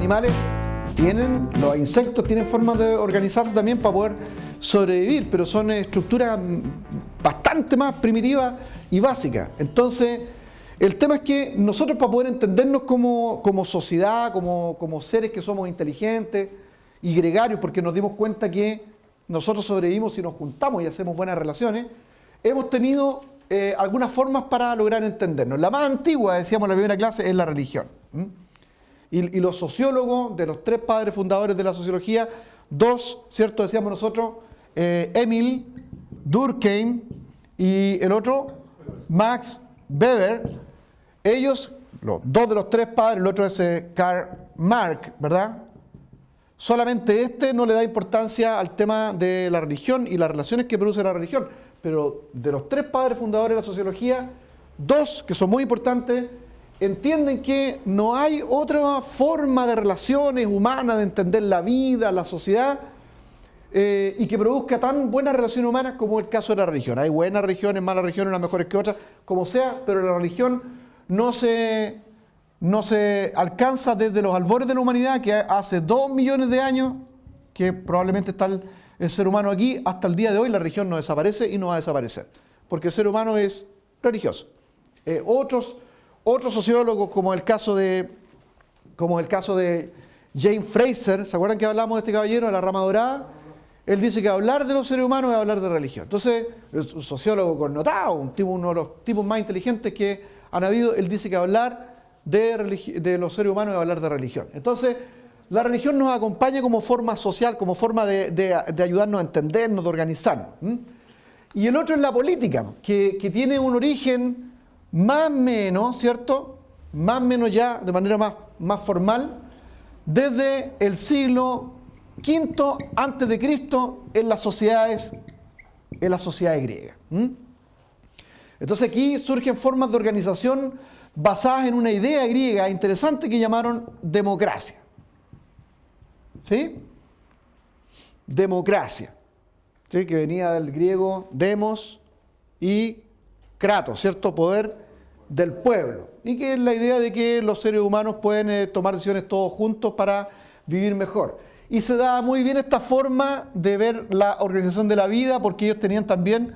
animales los insectos tienen formas de organizarse también para poder sobrevivir, pero son estructuras bastante más primitivas y básicas. Entonces, el tema es que nosotros, para poder entendernos como sociedad, como seres que somos inteligentes y gregarios, porque nos dimos cuenta que nosotros sobrevivimos si nos juntamos y hacemos buenas relaciones, hemos tenido algunas formas para lograr entendernos. La más antigua, decíamos en la primera clase, es la religión. Y los sociólogos, de los 3 padres fundadores de la sociología, 2, ¿cierto? Decíamos nosotros, Emil Durkheim y el otro, Max Weber. Ellos, los 2 de los 3 padres, el otro es Karl Marx, ¿verdad? Solamente no le da importancia al tema de la religión y las relaciones que produce la religión. Pero de los 3 padres fundadores de la sociología, 2, que son muy importantes, entienden que no hay otra forma de relaciones humanas, de entender la vida, la sociedad, y que produzca tan buenas relaciones humanas como el caso de la religión. Hay buenas religiones, malas religiones, unas mejores que otras, como sea, pero la religión no se alcanza desde los albores de la humanidad, que hace 2 millones de años, que probablemente está el ser humano aquí, hasta el día de hoy la religión no desaparece y no va a desaparecer, porque el ser humano es religioso. Otros sociólogos, como el caso de James Fraser, ¿se acuerdan que hablamos de este caballero de la rama dorada? Él dice que hablar de los seres humanos es hablar de religión. Entonces, es un sociólogo connotado, uno de los tipos más inteligentes que han habido. Él dice que hablar de los seres humanos es hablar de religión. Entonces, la religión nos acompaña como forma social, como forma de ayudarnos a entendernos, de organizarnos. Y el otro es la política, que tiene un origen más o menos, ¿cierto? Más o menos ya de manera más formal, desde el siglo V antes de Cristo en las sociedades griegas. Entonces aquí surgen formas de organización basadas en una idea griega interesante que llamaron democracia. ¿Sí? Democracia, ¿sí? Que venía del griego demos y kratos, ¿cierto? Poder del pueblo. Y que es la idea de que los seres humanos pueden tomar decisiones todos juntos para vivir mejor. Y se da muy bien esta forma de ver la organización de la vida, porque ellos tenían también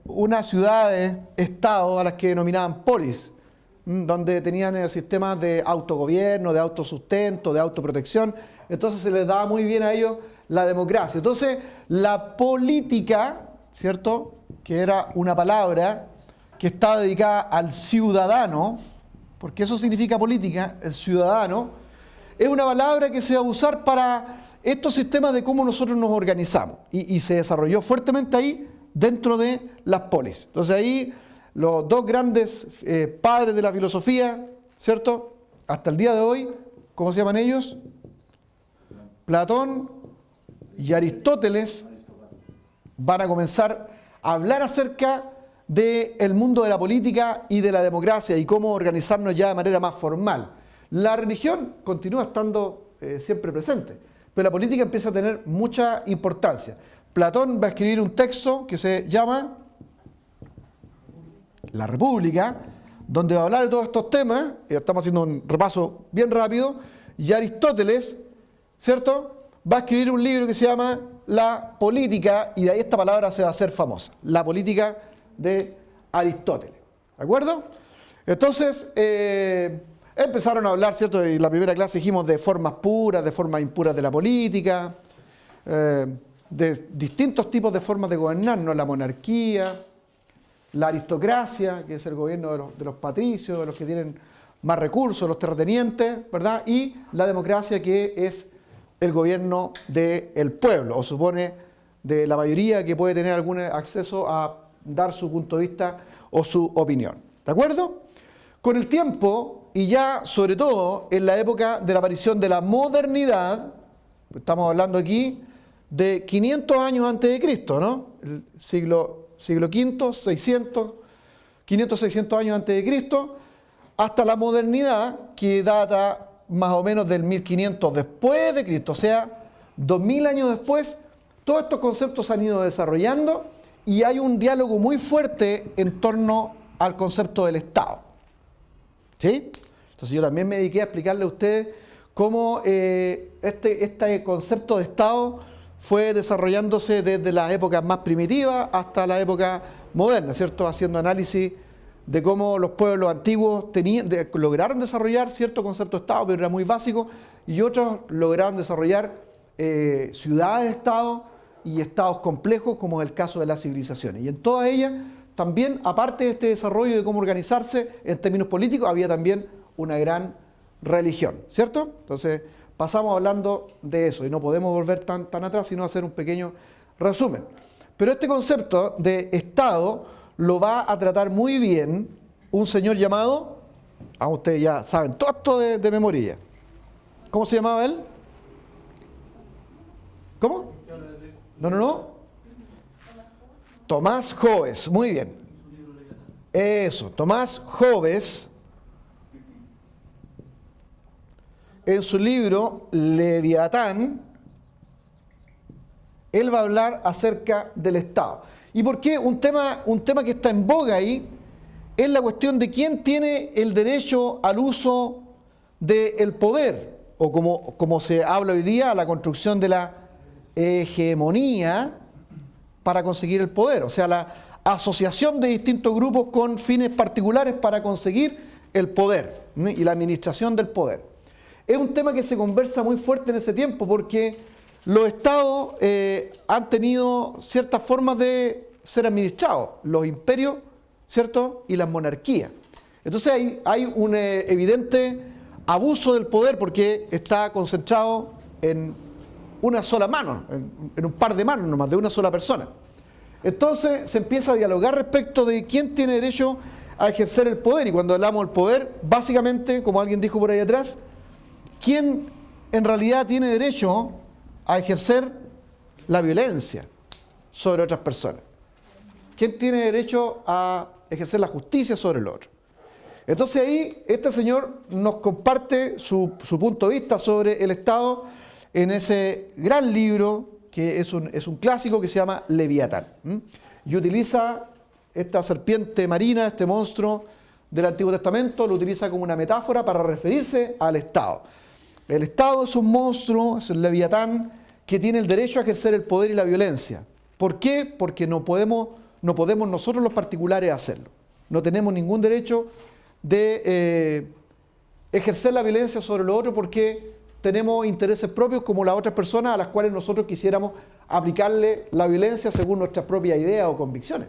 unas ciudades-estado a las que denominaban polis, donde tenían sistemas de autogobierno, de autosustento, de autoprotección. Entonces se les daba muy bien a ellos la democracia. Entonces la política, ¿cierto?, que era una palabra que estaba dedicada al ciudadano, porque eso significa política, el ciudadano, es una palabra que se va a usar para estos sistemas de cómo nosotros nos organizamos. Y se desarrolló fuertemente ahí dentro de las polis. Entonces ahí los 2 grandes padres de la filosofía, ¿cierto?, hasta el día de hoy, ¿cómo se llaman ellos? Platón y Aristóteles van a comenzar a hablar acerca del mundo de la política y de la democracia y cómo organizarnos ya de manera más formal. La religión continúa estando siempre presente, pero la política empieza a tener mucha importancia. Platón va a escribir un texto que se llama La República, donde va a hablar de todos estos temas. Estamos haciendo un repaso bien rápido. Y Aristóteles, ¿cierto?, va a escribir un libro que se llama La Política, y de ahí esta palabra se va a hacer famosa, la política de Aristóteles. ¿De acuerdo? Entonces, empezaron a hablar, ¿cierto?, en la primera clase dijimos de formas puras, de formas impuras de la política, de distintos tipos de formas de gobernarnos, la monarquía, la aristocracia, que es el gobierno de los patricios, de los que tienen más recursos, los terratenientes, ¿verdad? Y la democracia, que es el gobierno del pueblo, o supone de la mayoría que puede tener algún acceso a dar su punto de vista o su opinión. ¿De acuerdo? Con el tiempo, y ya sobre todo en la época de la aparición de la modernidad, estamos hablando aquí de 500 años antes de Cristo, ¿no? El siglo V, 500, 600 años antes de Cristo, hasta la modernidad, que data más o menos del 1500 después de Cristo, o sea, 2000 años después, todos estos conceptos se han ido desarrollando y hay un diálogo muy fuerte en torno al concepto del Estado. ¿Sí? Entonces yo también me dediqué a explicarle a ustedes cómo este concepto de Estado fue desarrollándose desde las épocas más primitivas hasta la época moderna, ¿cierto? Haciendo análisis de cómo los pueblos antiguos lograron desarrollar cierto concepto de Estado, pero era muy básico, y otros lograron desarrollar ciudades-Estado y estados complejos, como es el caso de las civilizaciones. Y en todas ellas, también, aparte de este desarrollo de cómo organizarse en términos políticos, había también una gran religión, ¿cierto? Entonces, pasamos hablando de eso, y no podemos volver tan atrás, sino hacer un pequeño resumen. Pero este concepto de Estado lo va a tratar muy bien un señor llamado, ustedes ya saben todo esto de memoria. ¿Cómo se llamaba él? ¿Cómo? No. Tomás Hobbes, muy bien. Eso, Tomás Hobbes, en su libro Leviatán, él va a hablar acerca del Estado. ¿Y por qué? Un tema que está en boga ahí es la cuestión de quién tiene el derecho al uso del poder, o como se habla hoy día, a la construcción de la hegemonía para conseguir el poder, o sea, la asociación de distintos grupos con fines particulares para conseguir el poder y la administración del poder. Es un tema que se conversa muy fuerte en ese tiempo porque los estados han tenido ciertas formas de ser administrados, los imperios, ¿cierto? Y las monarquías. Entonces hay un evidente abuso del poder porque está concentrado en una sola mano, en un par de manos nomás, de una sola persona. Entonces se empieza a dialogar respecto de quién tiene derecho a ejercer el poder, y cuando hablamos del poder, básicamente, como alguien dijo por ahí atrás, ¿quién en realidad tiene derecho a ejercer la violencia sobre otras personas? ¿Quién tiene derecho a ejercer la justicia sobre el otro? Entonces ahí este señor nos comparte su punto de vista sobre el Estado en ese gran libro que es un clásico que se llama Leviatán. Y utiliza esta serpiente marina, este monstruo del Antiguo Testamento, lo utiliza como una metáfora para referirse al Estado. El Estado es un monstruo, es el Leviatán, que tiene el derecho a ejercer el poder y la violencia. ¿Por qué? Porque no podemos nosotros los particulares hacerlo. No tenemos ningún derecho de ejercer la violencia sobre los otros porque tenemos intereses propios como las otras personas a las cuales nosotros quisiéramos aplicarle la violencia según nuestras propias ideas o convicciones.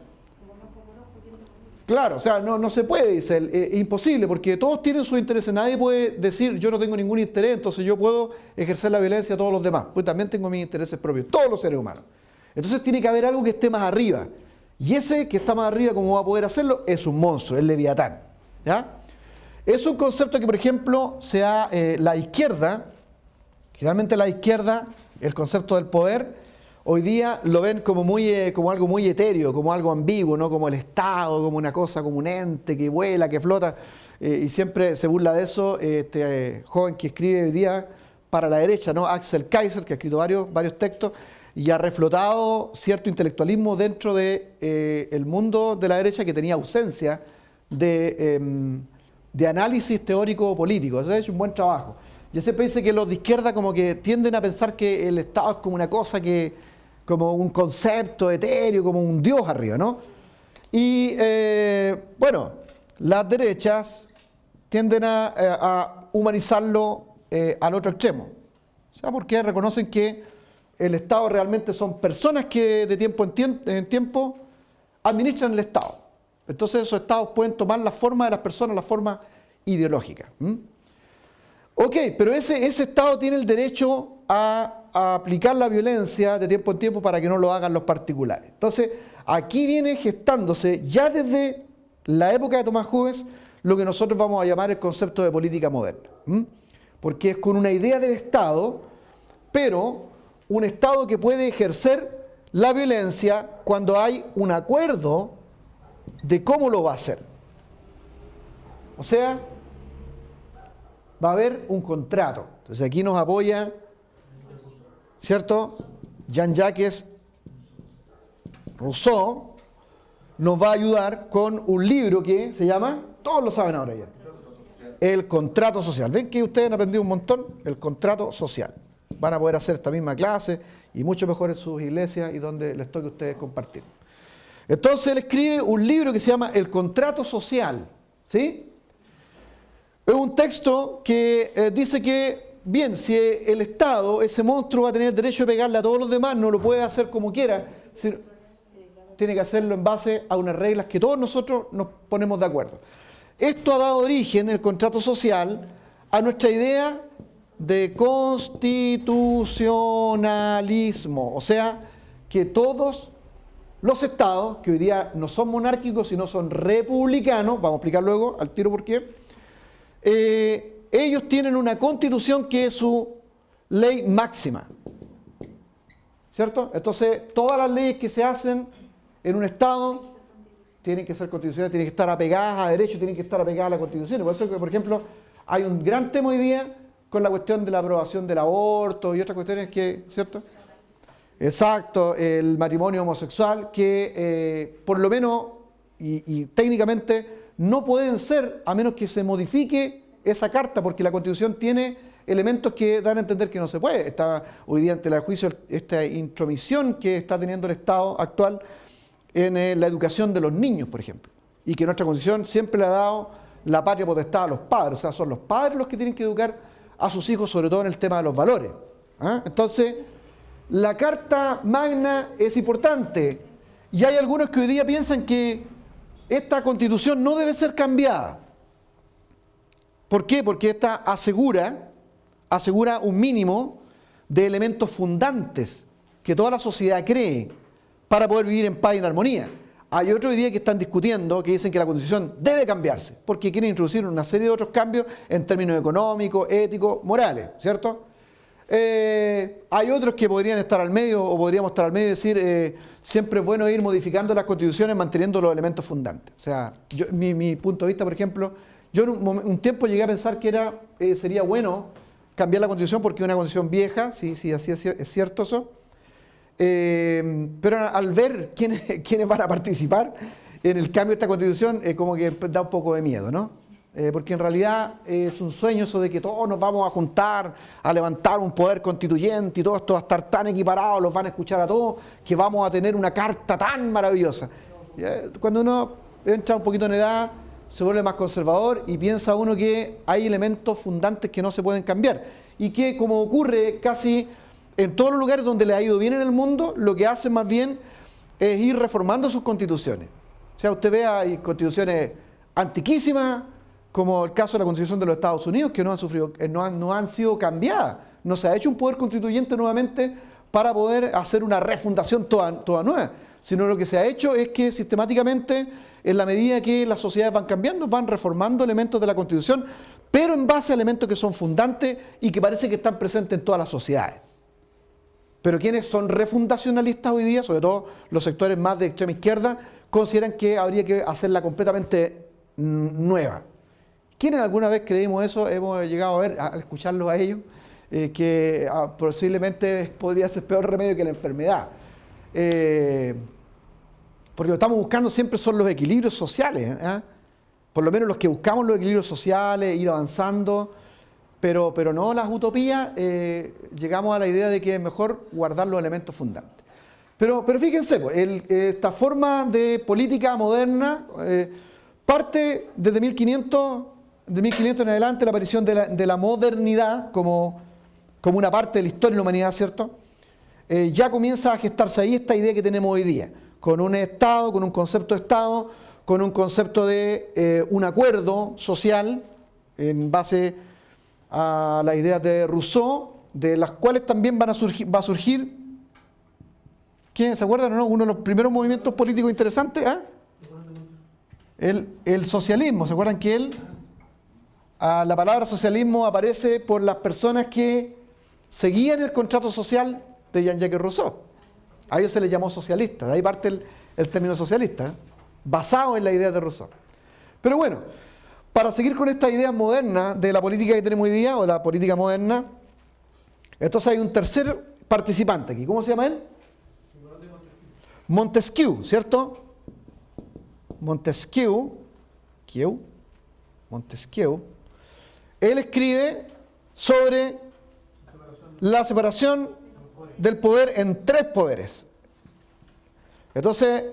Claro, o sea, no se puede, dice, es imposible, porque todos tienen sus intereses. Nadie puede decir, yo no tengo ningún interés, entonces yo puedo ejercer la violencia a todos los demás. Pues también tengo mis intereses propios, todos los seres humanos. Entonces tiene que haber algo que esté más arriba. Y ese que está más arriba, ¿cómo va a poder hacerlo? Es un monstruo, el Leviatán. ¿Ya? Es un concepto que, por ejemplo, la izquierda, generalmente la izquierda, el concepto del poder, hoy día lo ven como algo muy etéreo, como algo ambiguo, ¿no? Como el Estado, como una cosa, como un ente que vuela, que flota, y siempre se burla de eso este joven que escribe hoy día para la derecha, ¿no? Axel Kaiser, que ha escrito varios textos y ha reflotado cierto intelectualismo dentro de el mundo de la derecha que tenía ausencia de análisis teórico político. Eso ha hecho un buen trabajo. Y siempre dice que los de izquierda como que tienden a pensar que el Estado es como una cosa como un concepto etéreo, como un dios arriba, ¿no? Y bueno, las derechas tienden a humanizarlo al otro extremo. O sea, porque reconocen que el Estado realmente son personas que de tiempo en tiempo administran el Estado. Entonces esos estados pueden tomar la forma de las personas, la forma ideológica. Ok, pero ese Estado tiene el derecho a aplicar la violencia de tiempo en tiempo para que no lo hagan los particulares. Entonces, aquí viene gestándose ya desde la época de Tomás Hobbes lo que nosotros vamos a llamar el concepto de política moderna. Porque es con una idea del Estado, pero un Estado que puede ejercer la violencia cuando hay un acuerdo de cómo lo va a hacer. O sea, va a haber un contrato. Entonces aquí nos apoya, ¿cierto? Jean-Jacques Rousseau nos va a ayudar con un libro que se llama, todos lo saben ahora ya, el contrato social. ¿Ven que ustedes han aprendido un montón? El contrato social. Van a poder hacer esta misma clase y mucho mejor en sus iglesias y donde les toque a ustedes compartir. Entonces él escribe un libro que se llama El contrato social. ¿Sí? Es un texto que dice que, bien, si el Estado, ese monstruo, va a tener el derecho de pegarle a todos los demás, no lo puede hacer como quiera, tiene que hacerlo en base a unas reglas que todos nosotros nos ponemos de acuerdo. Esto ha dado origen, el contrato social, a nuestra idea de constitucionalismo, o sea, que todos los estados, que hoy día no son monárquicos, sino son republicanos, vamos a explicar luego al tiro por qué, ellos tienen una constitución que es su ley máxima, ¿cierto? Entonces, todas las leyes que se hacen en un estado tienen que ser constitucionales, tienen que estar apegadas a derecho, tienen que estar apegadas a la constitución. Por eso que, por ejemplo, hay un gran tema hoy día con la cuestión de la aprobación del aborto y otras cuestiones que, ¿cierto? Exacto, el matrimonio homosexual, que por lo menos y técnicamente no pueden ser a menos que se modifique esa carta, porque la Constitución tiene elementos que dan a entender que no se puede. Está hoy día ante el juicio esta intromisión que está teniendo el Estado actual en la educación de los niños, por ejemplo, y que nuestra Constitución siempre le ha dado la patria potestad a los padres, o sea, son los padres los que tienen que educar a sus hijos, sobre todo en el tema de los valores. ¿Ah? Entonces, la Carta Magna es importante, y hay algunos que hoy día piensan que esta Constitución no debe ser cambiada. ¿Por qué? Porque esta asegura un mínimo de elementos fundantes que toda la sociedad cree para poder vivir en paz y en armonía. Hay otros hoy día que están discutiendo, que dicen que la Constitución debe cambiarse, porque quieren introducir una serie de otros cambios en términos económicos, éticos, morales, ¿cierto? Hay otros que podrían estar al medio, o podríamos estar al medio y decir, siempre es bueno ir modificando las constituciones manteniendo los elementos fundantes. O sea, mi punto de vista, por ejemplo, yo en un tiempo llegué a pensar que sería bueno cambiar la Constitución porque es una Constitución vieja, sí, así es cierto eso. Pero al ver quiénes van a participar en el cambio de esta Constitución, como que da un poco de miedo, ¿no? Porque en realidad es un sueño eso de que todos nos vamos a juntar a levantar un poder constituyente y todo esto va a estar tan equiparado, los van a escuchar a todos, que vamos a tener una carta tan maravillosa. Cuando uno entra un poquito en edad, se vuelve más conservador y piensa uno que hay elementos fundantes que no se pueden cambiar y que, como ocurre casi en todos los lugares donde le ha ido bien en el mundo, lo que hacen más bien es ir reformando sus constituciones. O sea, usted ve, hay constituciones antiquísimas, como el caso de la Constitución de los Estados Unidos, que no han sido cambiadas. No se ha hecho un poder constituyente nuevamente para poder hacer una refundación toda nueva, sino lo que se ha hecho es que sistemáticamente, en la medida que las sociedades van cambiando, van reformando elementos de la Constitución, pero en base a elementos que son fundantes y que parece que están presentes en todas las sociedades. Pero quienes son refundacionalistas hoy día, sobre todo los sectores más de extrema izquierda, consideran que habría que hacerla completamente nueva. ¿Quiénes alguna vez creímos eso? Hemos llegado a escucharlos a ellos, que posiblemente podría ser peor remedio que la enfermedad. Porque lo que estamos buscando siempre son los equilibrios sociales, ¿eh? Por lo menos los que buscamos los equilibrios sociales, ir avanzando, pero no las utopías, llegamos a la idea de que es mejor guardar los elementos fundantes. Pero fíjense, esta forma de política moderna parte desde 1500 en adelante, la aparición de la modernidad como una parte de la historia de la humanidad, ¿cierto? Ya comienza a gestarse ahí esta idea que tenemos hoy día, con un Estado, con un concepto de Estado, con un concepto de un acuerdo social en base a las ideas de Rousseau, de las cuales también va a surgir, ¿quién se acuerdan o no? Uno de los primeros movimientos políticos interesantes, el socialismo. ¿Se acuerdan que la palabra socialismo aparece por las personas que seguían el contrato social de Jean-Jacques Rousseau? A ellos se les llamó socialistas, de ahí parte el término socialista, basado en la idea de Rousseau. Pero bueno, para seguir con esta idea moderna de la política que tenemos hoy día, o la política moderna, entonces hay un tercer participante aquí. ¿Cómo se llama él? Montesquieu, ¿cierto? Montesquieu, él escribe sobre la separación del poder en 3 poderes. Entonces,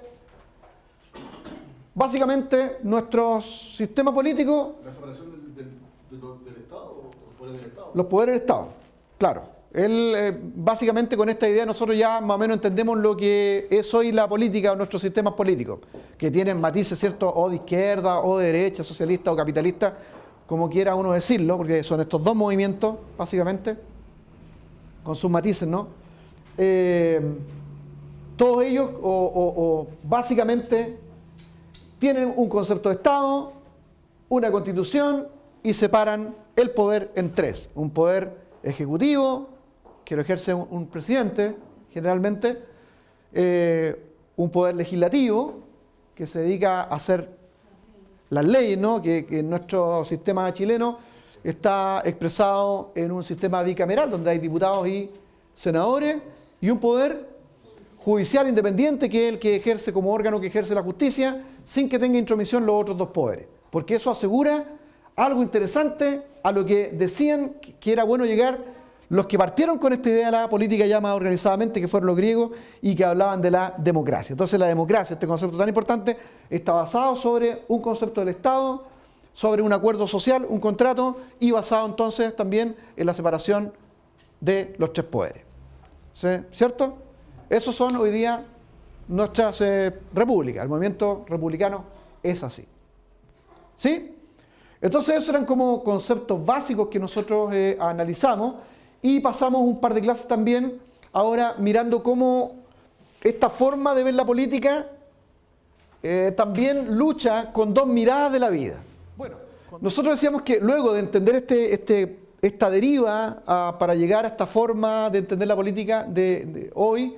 básicamente, nuestro sistema político... ¿La separación del Estado o los poderes del Estado? Los poderes del Estado, claro. Él, básicamente con esta idea nosotros ya más o menos entendemos lo que es hoy la política o nuestros sistemas políticos, que tienen matices, ¿cierto? O de izquierda, o de derecha, socialista o capitalista, como quiera uno decirlo, porque son estos 2 movimientos, básicamente, con sus matices, ¿no? Todos ellos, básicamente, tienen un concepto de Estado, una constitución y separan el poder en 3. Un poder ejecutivo, que lo ejerce un presidente, generalmente, un poder legislativo, que se dedica a hacer las leyes, ¿no? Que en nuestro sistema chileno está expresado en un sistema bicameral, donde hay diputados y senadores, y un poder judicial independiente, que es el que ejerce como órgano que ejerce la justicia, sin que tenga intromisión los otros 2 poderes. Porque eso asegura algo interesante a lo que decían que era bueno llegar los que partieron con esta idea de la política ya más organizadamente, que fueron los griegos, y que hablaban de la democracia. Entonces la democracia, este concepto tan importante, está basado sobre un concepto del Estado, sobre un acuerdo social, un contrato, y basado entonces también en la separación de los 3 poderes. ¿Sí? ¿Cierto? Esos son hoy día nuestras repúblicas. El movimiento republicano es así. ¿Sí? Entonces esos eran como conceptos básicos que nosotros analizamos, y pasamos un par de clases también ahora mirando cómo esta forma de ver la política también lucha con 2 miradas de la vida. Bueno, nosotros decíamos que luego de entender esta deriva para llegar a esta forma de entender la política de hoy,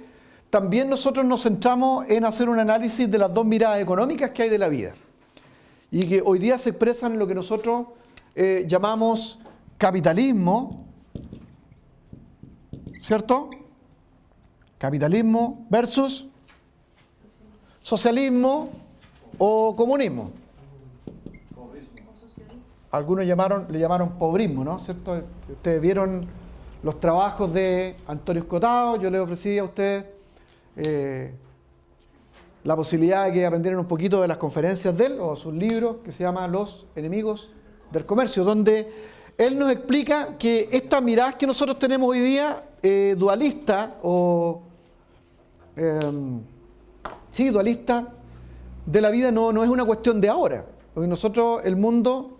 también nosotros nos centramos en hacer un análisis de las 2 miradas económicas que hay de la vida, y que hoy día se expresan en lo que nosotros llamamos capitalismo, ¿cierto? Capitalismo versus socialismo o comunismo. Algunos le llamaron pobrismo, ¿no? ¿Cierto? Ustedes vieron los trabajos de Antonio Escotado. Yo les ofrecí a ustedes la posibilidad de que aprendieran un poquito de las conferencias de él o sus libros, que se llama Los enemigos del comercio, donde él nos explica que estas miradas que nosotros tenemos hoy día, dualista o dualista de la vida, no es una cuestión de ahora, porque nosotros, el mundo,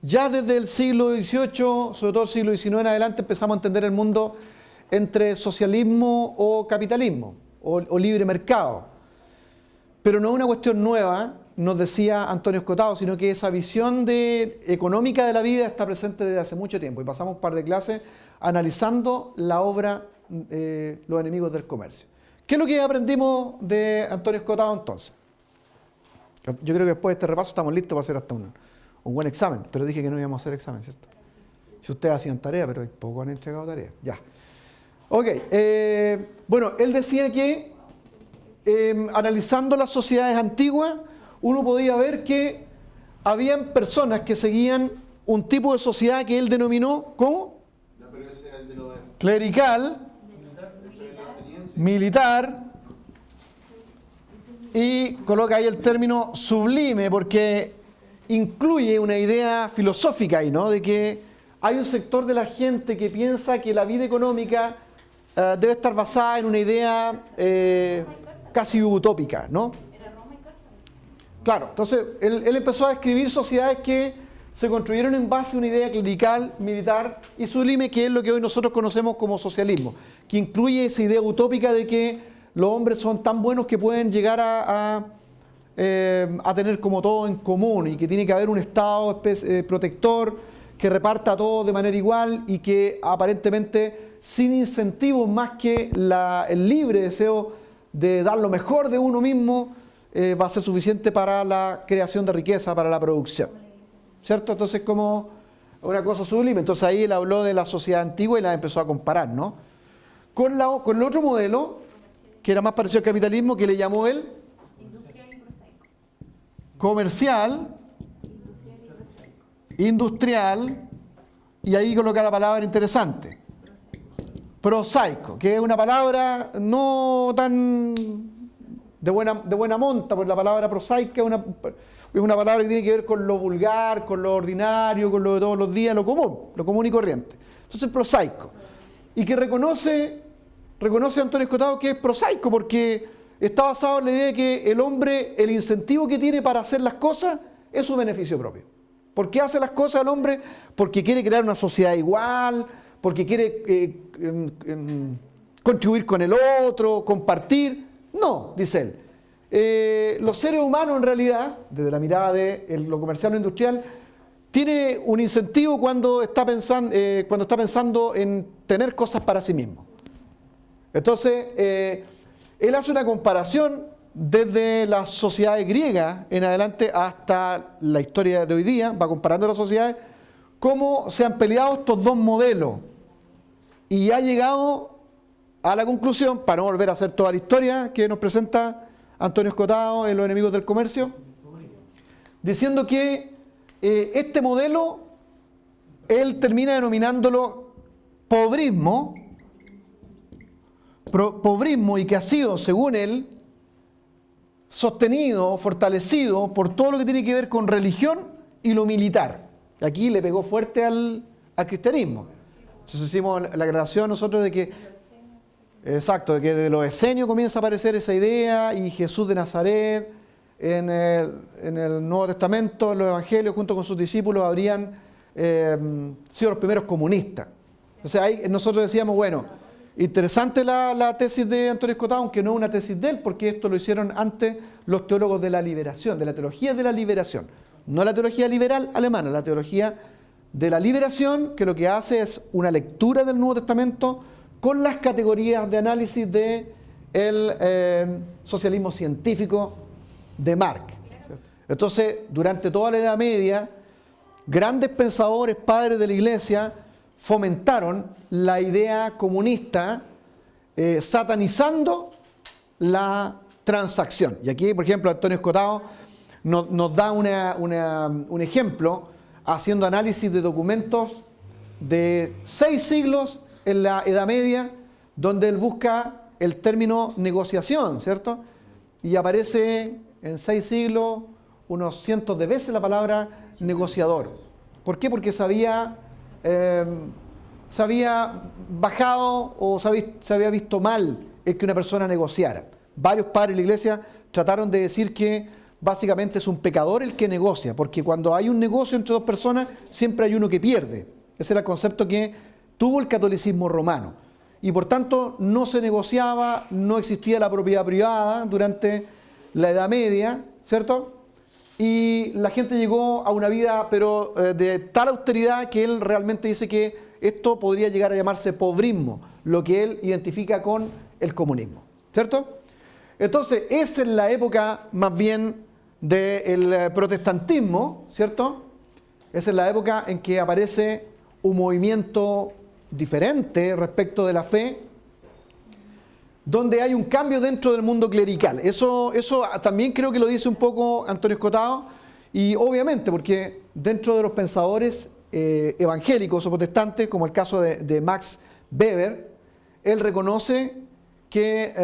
ya desde el siglo XVIII, sobre todo el siglo XIX en adelante, empezamos a entender el mundo entre socialismo o capitalismo o libre mercado, pero no es una cuestión nueva, nos decía Antonio Escotado, sino que esa visión económica de la vida está presente desde hace mucho tiempo, y pasamos un par de clases analizando la obra Los enemigos del comercio. ¿Qué es lo que aprendimos de Antonio Escotado entonces? Yo creo que después de este repaso estamos listos para hacer hasta un buen examen, pero dije que no íbamos a hacer examen, ¿cierto? Si ustedes hacían tarea, pero poco han entregado tarea. Ya. Ok. Bueno, él decía que analizando las sociedades antiguas, uno podía ver que habían personas que seguían un tipo de sociedad que él denominó como clerical, militar, y coloca ahí el término sublime porque incluye una idea filosófica ahí, ¿no? De que hay un sector de la gente que piensa que la vida económica debe estar basada en una idea casi utópica, ¿no? Claro, entonces él empezó a describir sociedades que se construyeron en base a una idea clerical, militar y sublime, que es lo que hoy nosotros conocemos como socialismo, que incluye esa idea utópica de que los hombres son tan buenos que pueden llegar a tener como todo en común, y que tiene que haber un Estado protector que reparta a todos de manera igual y que aparentemente sin incentivos más que el libre deseo de dar lo mejor de uno mismo va a ser suficiente para la creación de riqueza, para la producción. ¿Cierto? Entonces, como una cosa sublime. Entonces ahí él habló de la sociedad antigua y la empezó a comparar, ¿no? Con el otro modelo, que era más parecido al capitalismo, que le llamó él comercial, industrial y ahí coloca la palabra interesante, prosaico, que es una palabra no tan de buena monta, porque la palabra prosaica es una palabra que tiene que ver con lo vulgar, con lo ordinario, con lo de todos los días, lo común y corriente. Entonces, prosaico. Y que reconoce Antonio Escotado que es prosaico, porque está basado en la idea de que el hombre, el incentivo que tiene para hacer las cosas es su beneficio propio. ¿Por qué hace las cosas el hombre? Porque quiere crear una sociedad igual, porque quiere contribuir con el otro, compartir. No, dice él. Los seres humanos en realidad, desde la mirada de lo comercial o industrial, tiene un incentivo cuando está pensando en tener cosas para sí mismo. Entonces, él hace una comparación desde las sociedades griegas en adelante hasta la historia de hoy día, va comparando las sociedades, cómo se han peleado estos dos modelos. Y ha llegado a la conclusión, para no volver a hacer toda la historia que nos presenta Antonio Escotado en Los enemigos del comercio, diciendo que este modelo, él termina denominándolo pobrismo, y que ha sido, según él, sostenido, fortalecido por todo lo que tiene que ver con religión y lo militar. Aquí le pegó fuerte al cristianismo. Entonces hicimos la aclaración nosotros de que, exacto, de que de los esenios comienza a aparecer esa idea, y Jesús de Nazaret en el Nuevo Testamento, en los Evangelios, junto con sus discípulos, habrían sido los primeros comunistas. O sea, ahí nosotros decíamos, bueno, interesante la tesis de Antonio Escotado, aunque no es una tesis de él, porque esto lo hicieron antes los teólogos de la liberación, de la teología de la liberación. No la teología liberal alemana, la teología de la liberación, que lo que hace es una lectura del Nuevo Testamento con las categorías de análisis del socialismo científico de Marx. Entonces, durante toda la Edad Media, grandes pensadores, padres de la Iglesia, fomentaron la idea comunista, satanizando la transacción. Y aquí, por ejemplo, Antonio Escotado nos da un ejemplo haciendo análisis de documentos de 6 siglos en la Edad Media, donde él busca el término negociación, ¿cierto? Y aparece en 6 siglos unos cientos de veces la palabra negociador. ¿Por qué? Porque se había bajado o se había visto mal el que una persona negociara. Varios padres de la Iglesia trataron de decir que básicamente es un pecador el que negocia, porque cuando hay un negocio entre dos personas, siempre hay uno que pierde. Ese era el concepto que tuvo el catolicismo romano. Y por tanto no se negociaba, no existía la propiedad privada durante la Edad Media, ¿cierto? Y la gente llegó a una vida, pero de tal austeridad que él realmente dice que esto podría llegar a llamarse pobrismo, lo que él identifica con el comunismo, ¿cierto? Entonces, esa es la época más bien del protestantismo, ¿cierto? Esa es la época en que aparece un movimiento diferente respecto de la fe, donde hay un cambio dentro del mundo clerical. Eso también creo que lo dice un poco Antonio Escotado, y obviamente porque dentro de los pensadores evangélicos o protestantes, como el caso de Max Weber, él reconoce que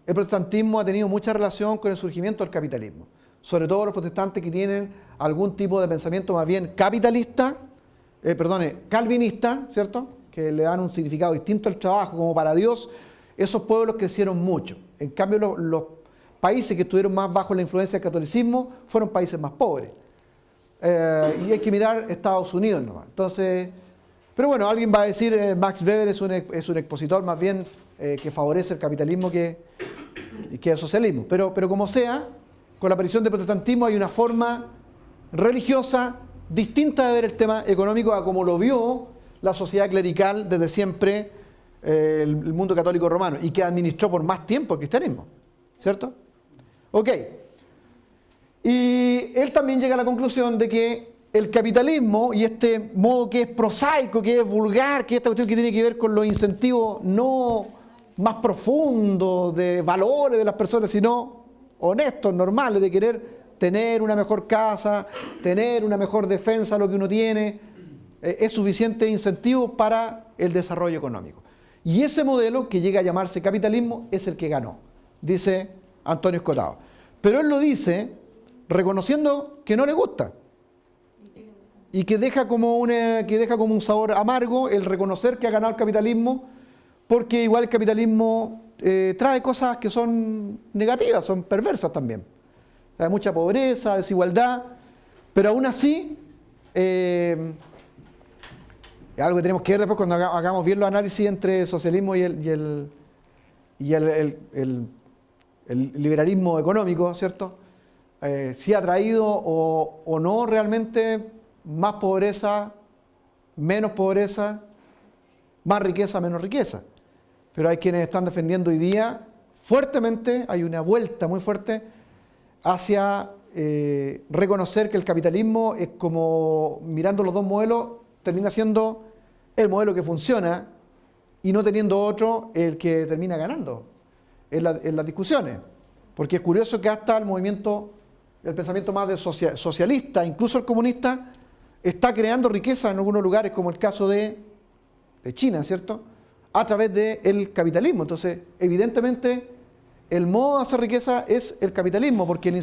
el protestantismo ha tenido mucha relación con el surgimiento del capitalismo, sobre todo los protestantes que tienen algún tipo de pensamiento más bien calvinista, ¿cierto? Que le dan un significado distinto al trabajo, como para Dios. Esos pueblos crecieron mucho. En cambio, los países que estuvieron más bajo la influencia del catolicismo fueron países más pobres. Y hay que mirar Estados Unidos nomás. Entonces, pero bueno, alguien va a decir, Max Weber es un expositor más bien que favorece el capitalismo que el socialismo. Pero como sea, con la aparición del protestantismo hay una forma religiosa distinta de ver el tema económico a como lo vio la sociedad clerical desde siempre, el mundo católico romano, y que administró por más tiempo el cristianismo, ¿cierto? Ok. Y él también llega a la conclusión de que el capitalismo y este modo que es prosaico, que es vulgar, que es esta cuestión que tiene que ver con los incentivos no más profundos de valores de las personas, sino honestos, normales, de querer tener una mejor casa, tener una mejor defensa de lo que uno tiene, es suficiente incentivo para el desarrollo económico. Y ese modelo, que llega a llamarse capitalismo, es el que ganó, dice Antonio Escotado. Pero él lo dice reconociendo que no le gusta y que deja como un sabor amargo el reconocer que ha ganado el capitalismo, porque igual el capitalismo trae cosas que son negativas, son perversas también. Hay mucha pobreza, desigualdad, pero aún así, algo que tenemos que ver después cuando hagamos bien los análisis entre socialismo y el liberalismo económico, ¿cierto? Si ha traído o no realmente más pobreza, menos pobreza, más riqueza, menos riqueza. Pero hay quienes están defendiendo hoy día fuertemente, hay una vuelta muy fuerte hacia reconocer que el capitalismo es como, mirando los dos modelos, termina siendo el modelo que funciona y no teniendo otro el que termina ganando en las discusiones. Porque es curioso que hasta el pensamiento más de socialista, incluso el comunista, está creando riqueza en algunos lugares, como el caso de China, ¿cierto?, a través del capitalismo. Entonces, evidentemente, el modo de hacer riqueza es el capitalismo, porque el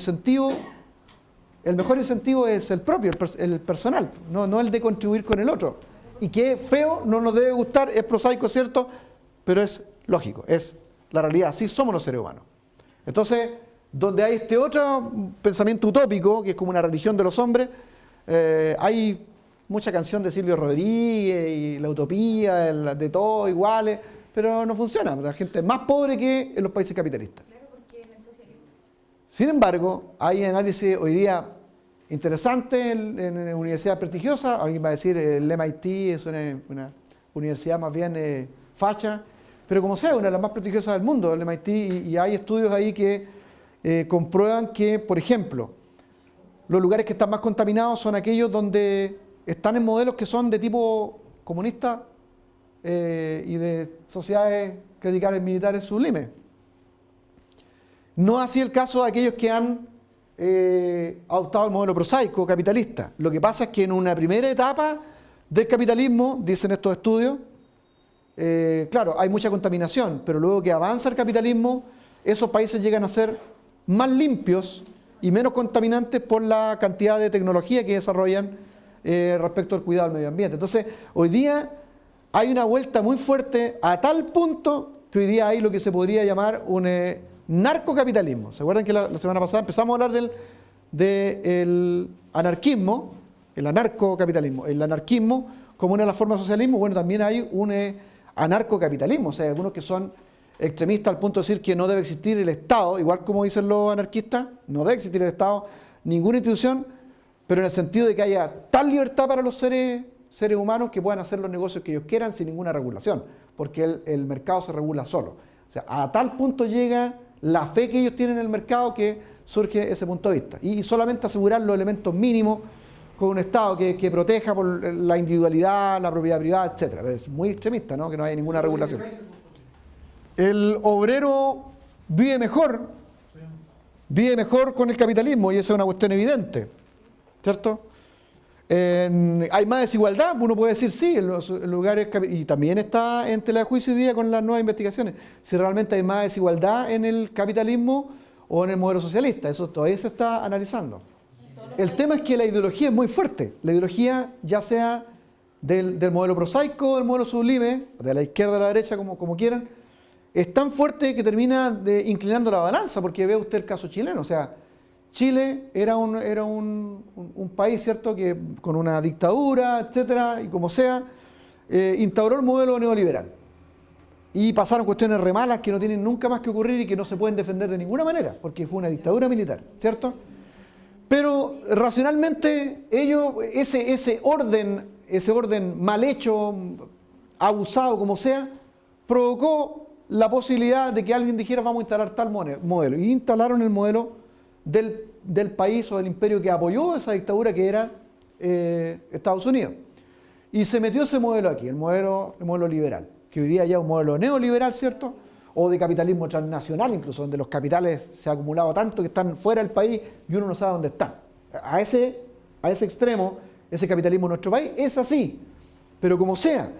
mejor incentivo es el propio, el personal, no el de contribuir con el otro. Y que es feo, no nos debe gustar, es prosaico, ¿cierto?, pero es lógico, es la realidad, así somos los seres humanos. Entonces, donde hay este otro pensamiento utópico, que es como una religión de los hombres, hay mucha canción de Silvio Rodríguez y la utopía, de todos iguales, pero no funciona. La gente es más pobre que en los países capitalistas. Claro, porque en el socialismo. Sin embargo, hay análisis hoy día interesantes en universidades prestigiosas. Alguien va a decir el MIT es una universidad más bien facha, pero como sea, una de las más prestigiosas del mundo, el MIT, y hay estudios ahí que comprueban que, por ejemplo, los lugares que están más contaminados son aquellos donde están en modelos que son de tipo comunista y de sociedades clericales militares sublimes. No así el caso de aquellos que han adoptado el modelo prosaico capitalista. Lo que pasa es que en una primera etapa del capitalismo, dicen estos estudios, claro, hay mucha contaminación, pero luego que avanza el capitalismo, esos países llegan a ser más limpios y menos contaminantes por la cantidad de tecnología que desarrollan respecto al cuidado del medio ambiente. Entonces, hoy día hay una vuelta muy fuerte a tal punto que hoy día hay lo que se podría llamar un narcocapitalismo. ¿Se acuerdan que la semana pasada empezamos a hablar del anarquismo, el anarcocapitalismo, el anarquismo como una de las formas de socialismo? Bueno, también hay un anarcocapitalismo, o sea, hay algunos que son extremistas al punto de decir que no debe existir el Estado, igual como dicen los anarquistas, no debe existir el Estado, ninguna institución, pero en el sentido de que haya tal libertad para los seres humanos que puedan hacer los negocios que ellos quieran sin ninguna regulación, porque el mercado se regula solo. O sea, a tal punto llega la fe que ellos tienen en el mercado que surge ese punto de vista. Y solamente asegurar los elementos mínimos con un Estado que proteja por la individualidad, la propiedad privada, etc. Es muy extremista, ¿no?, que no haya ninguna regulación. El obrero vive mejor con el capitalismo, y esa es una cuestión evidente, ¿cierto? Hay más desigualdad, uno puede decir sí, en los lugares, y también está en tela de juicio hoy día con las nuevas investigaciones, si realmente hay más desigualdad en el capitalismo o en el modelo socialista. Eso todavía se está analizando. El tema es que la ideología es muy fuerte, la ideología ya sea del modelo prosaico, del modelo sublime, de la izquierda a la derecha, como quieran, es tan fuerte que termina inclinando la balanza, porque ve usted el caso chileno. O sea, Chile era un país, ¿cierto?, que con una dictadura, etcétera, y como sea, instauró el modelo neoliberal. Y pasaron cuestiones re malas que no tienen nunca más que ocurrir y que no se pueden defender de ninguna manera, porque fue una dictadura militar, ¿cierto? Pero racionalmente ellos, ese orden mal hecho, abusado, como sea, provocó la posibilidad de que alguien dijera vamos a instalar tal modelo. Y instalaron el modelo del país o del imperio que apoyó esa dictadura, que era Estados Unidos. Y se metió ese modelo aquí, el modelo liberal, que hoy día ya es un modelo neoliberal, ¿cierto? O de capitalismo transnacional incluso, donde los capitales se han acumulado tanto que están fuera del país y uno no sabe dónde están. A ese extremo ese capitalismo en nuestro país, es así. Pero como sea,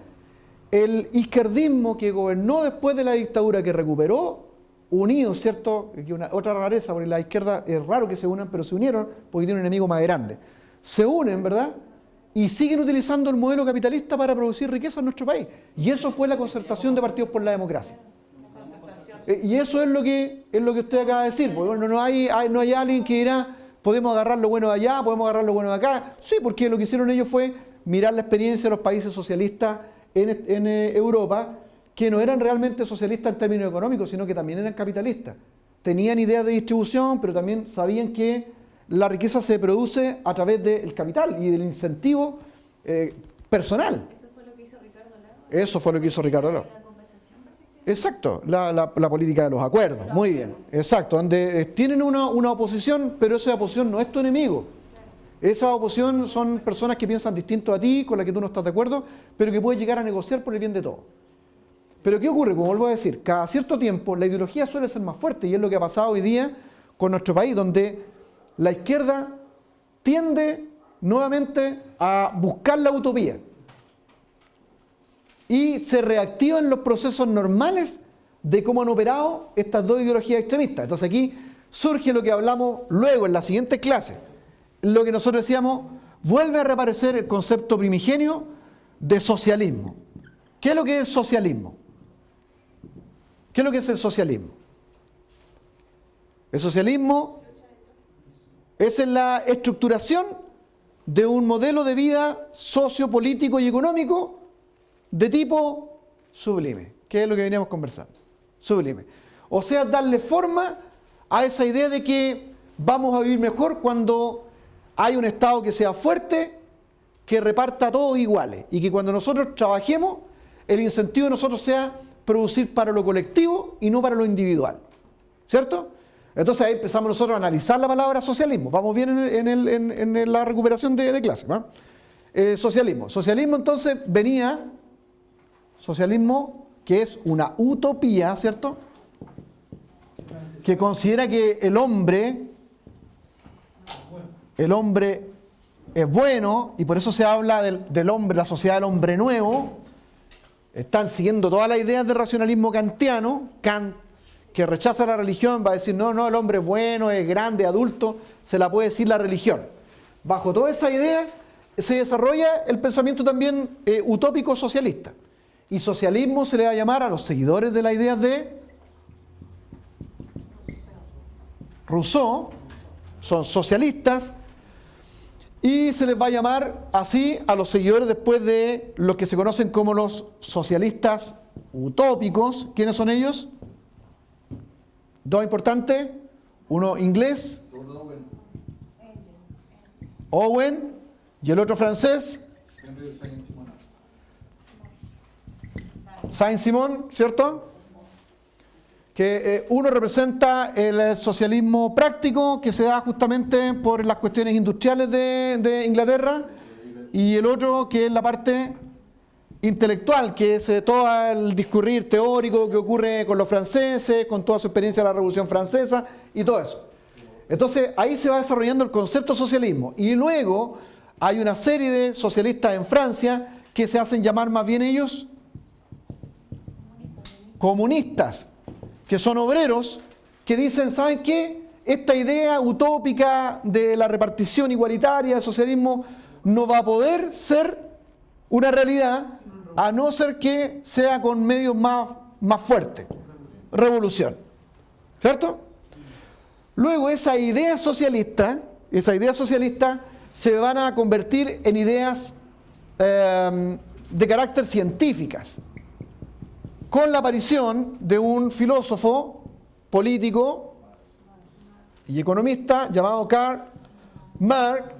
el izquierdismo que gobernó después de la dictadura, que recuperó, unidos, ¿cierto? Otra rareza, porque la izquierda es raro que se unan, pero se unieron porque tienen un enemigo más grande. Se unen, ¿verdad? Y siguen utilizando el modelo capitalista para producir riqueza en nuestro país. Y eso fue la concertación de Partidos por la Democracia. Y eso es lo que usted acaba de decir. Porque, bueno, no hay alguien que dirá, podemos agarrar lo bueno de allá, podemos agarrar lo bueno de acá. Sí, porque lo que hicieron ellos fue mirar la experiencia de los países socialistas en Europa, que no eran realmente socialistas en términos económicos, sino que también eran capitalistas. Tenían ideas de distribución, pero también sabían que la riqueza se produce a través del capital y del incentivo personal. Eso fue lo que hizo Ricardo Lagos. Eso fue lo que hizo Ricardo Lagos. La conversación, parece que sí. Exacto, la política de los acuerdos, muy bien, exacto, donde tienen una oposición, pero esa oposición no es tu enemigo. Esa oposición son personas que piensan distinto a ti, con las que tú no estás de acuerdo, pero que puedes llegar a negociar por el bien de todos. Pero ¿qué ocurre? Como vuelvo a decir, cada cierto tiempo la ideología suele ser más fuerte, y es lo que ha pasado hoy día con nuestro país, donde la izquierda tiende nuevamente a buscar la utopía y se reactivan los procesos normales de cómo han operado estas dos ideologías extremistas. Entonces aquí surge lo que hablamos luego en la siguiente clase, lo que nosotros decíamos, vuelve a reaparecer el concepto primigenio de socialismo. ¿Qué es lo que es el socialismo? ¿Qué es lo que es el socialismo? El socialismo es la estructuración de un modelo de vida sociopolítico y económico de tipo sublime, que es lo que veníamos conversando. Sublime. O sea, darle forma a esa idea de que vamos a vivir mejor cuando hay un Estado que sea fuerte, que reparta a todos iguales, y que cuando nosotros trabajemos, el incentivo de nosotros sea producir para lo colectivo y no para lo individual. ¿Cierto? Entonces ahí empezamos nosotros a analizar la palabra socialismo. Vamos bien en la recuperación de clase, ¿no? Socialismo. Socialismo entonces venía, socialismo que es una utopía, ¿cierto? Que considera que el hombre es bueno, y por eso se habla del hombre, la sociedad del hombre nuevo. Están siguiendo todas las ideas del racionalismo kantiano. Kant, que rechaza la religión, va a decir, no, el hombre es bueno, es grande, adulto, se la puede decir la religión. Bajo toda esa idea se desarrolla el pensamiento también utópico socialista. Y socialismo se le va a llamar a los seguidores de las ideas de Rousseau, son socialistas, y se les va a llamar así a los seguidores después de los que se conocen como los socialistas utópicos. ¿Quiénes son ellos? Dos importantes, uno inglés, Owen, y el otro francés, Saint-Simon, ¿cierto? Que uno representa el socialismo práctico que se da justamente por las cuestiones industriales de Inglaterra, y el otro que es la parte intelectual, que es todo el discurrir teórico que ocurre con los franceses, con toda su experiencia de la Revolución Francesa y todo eso. Entonces ahí se va desarrollando el concepto de socialismo, y luego hay una serie de socialistas en Francia que se hacen llamar más bien ellos comunistas, que son obreros que dicen, ¿saben qué? Esta idea utópica de la repartición igualitaria del socialismo no va a poder ser una realidad a no ser que sea con medios más fuertes. Revolución. ¿Cierto? Luego esa idea socialista se van a convertir en ideas de carácter científicas, con la aparición de un filósofo político y economista llamado Karl Marx,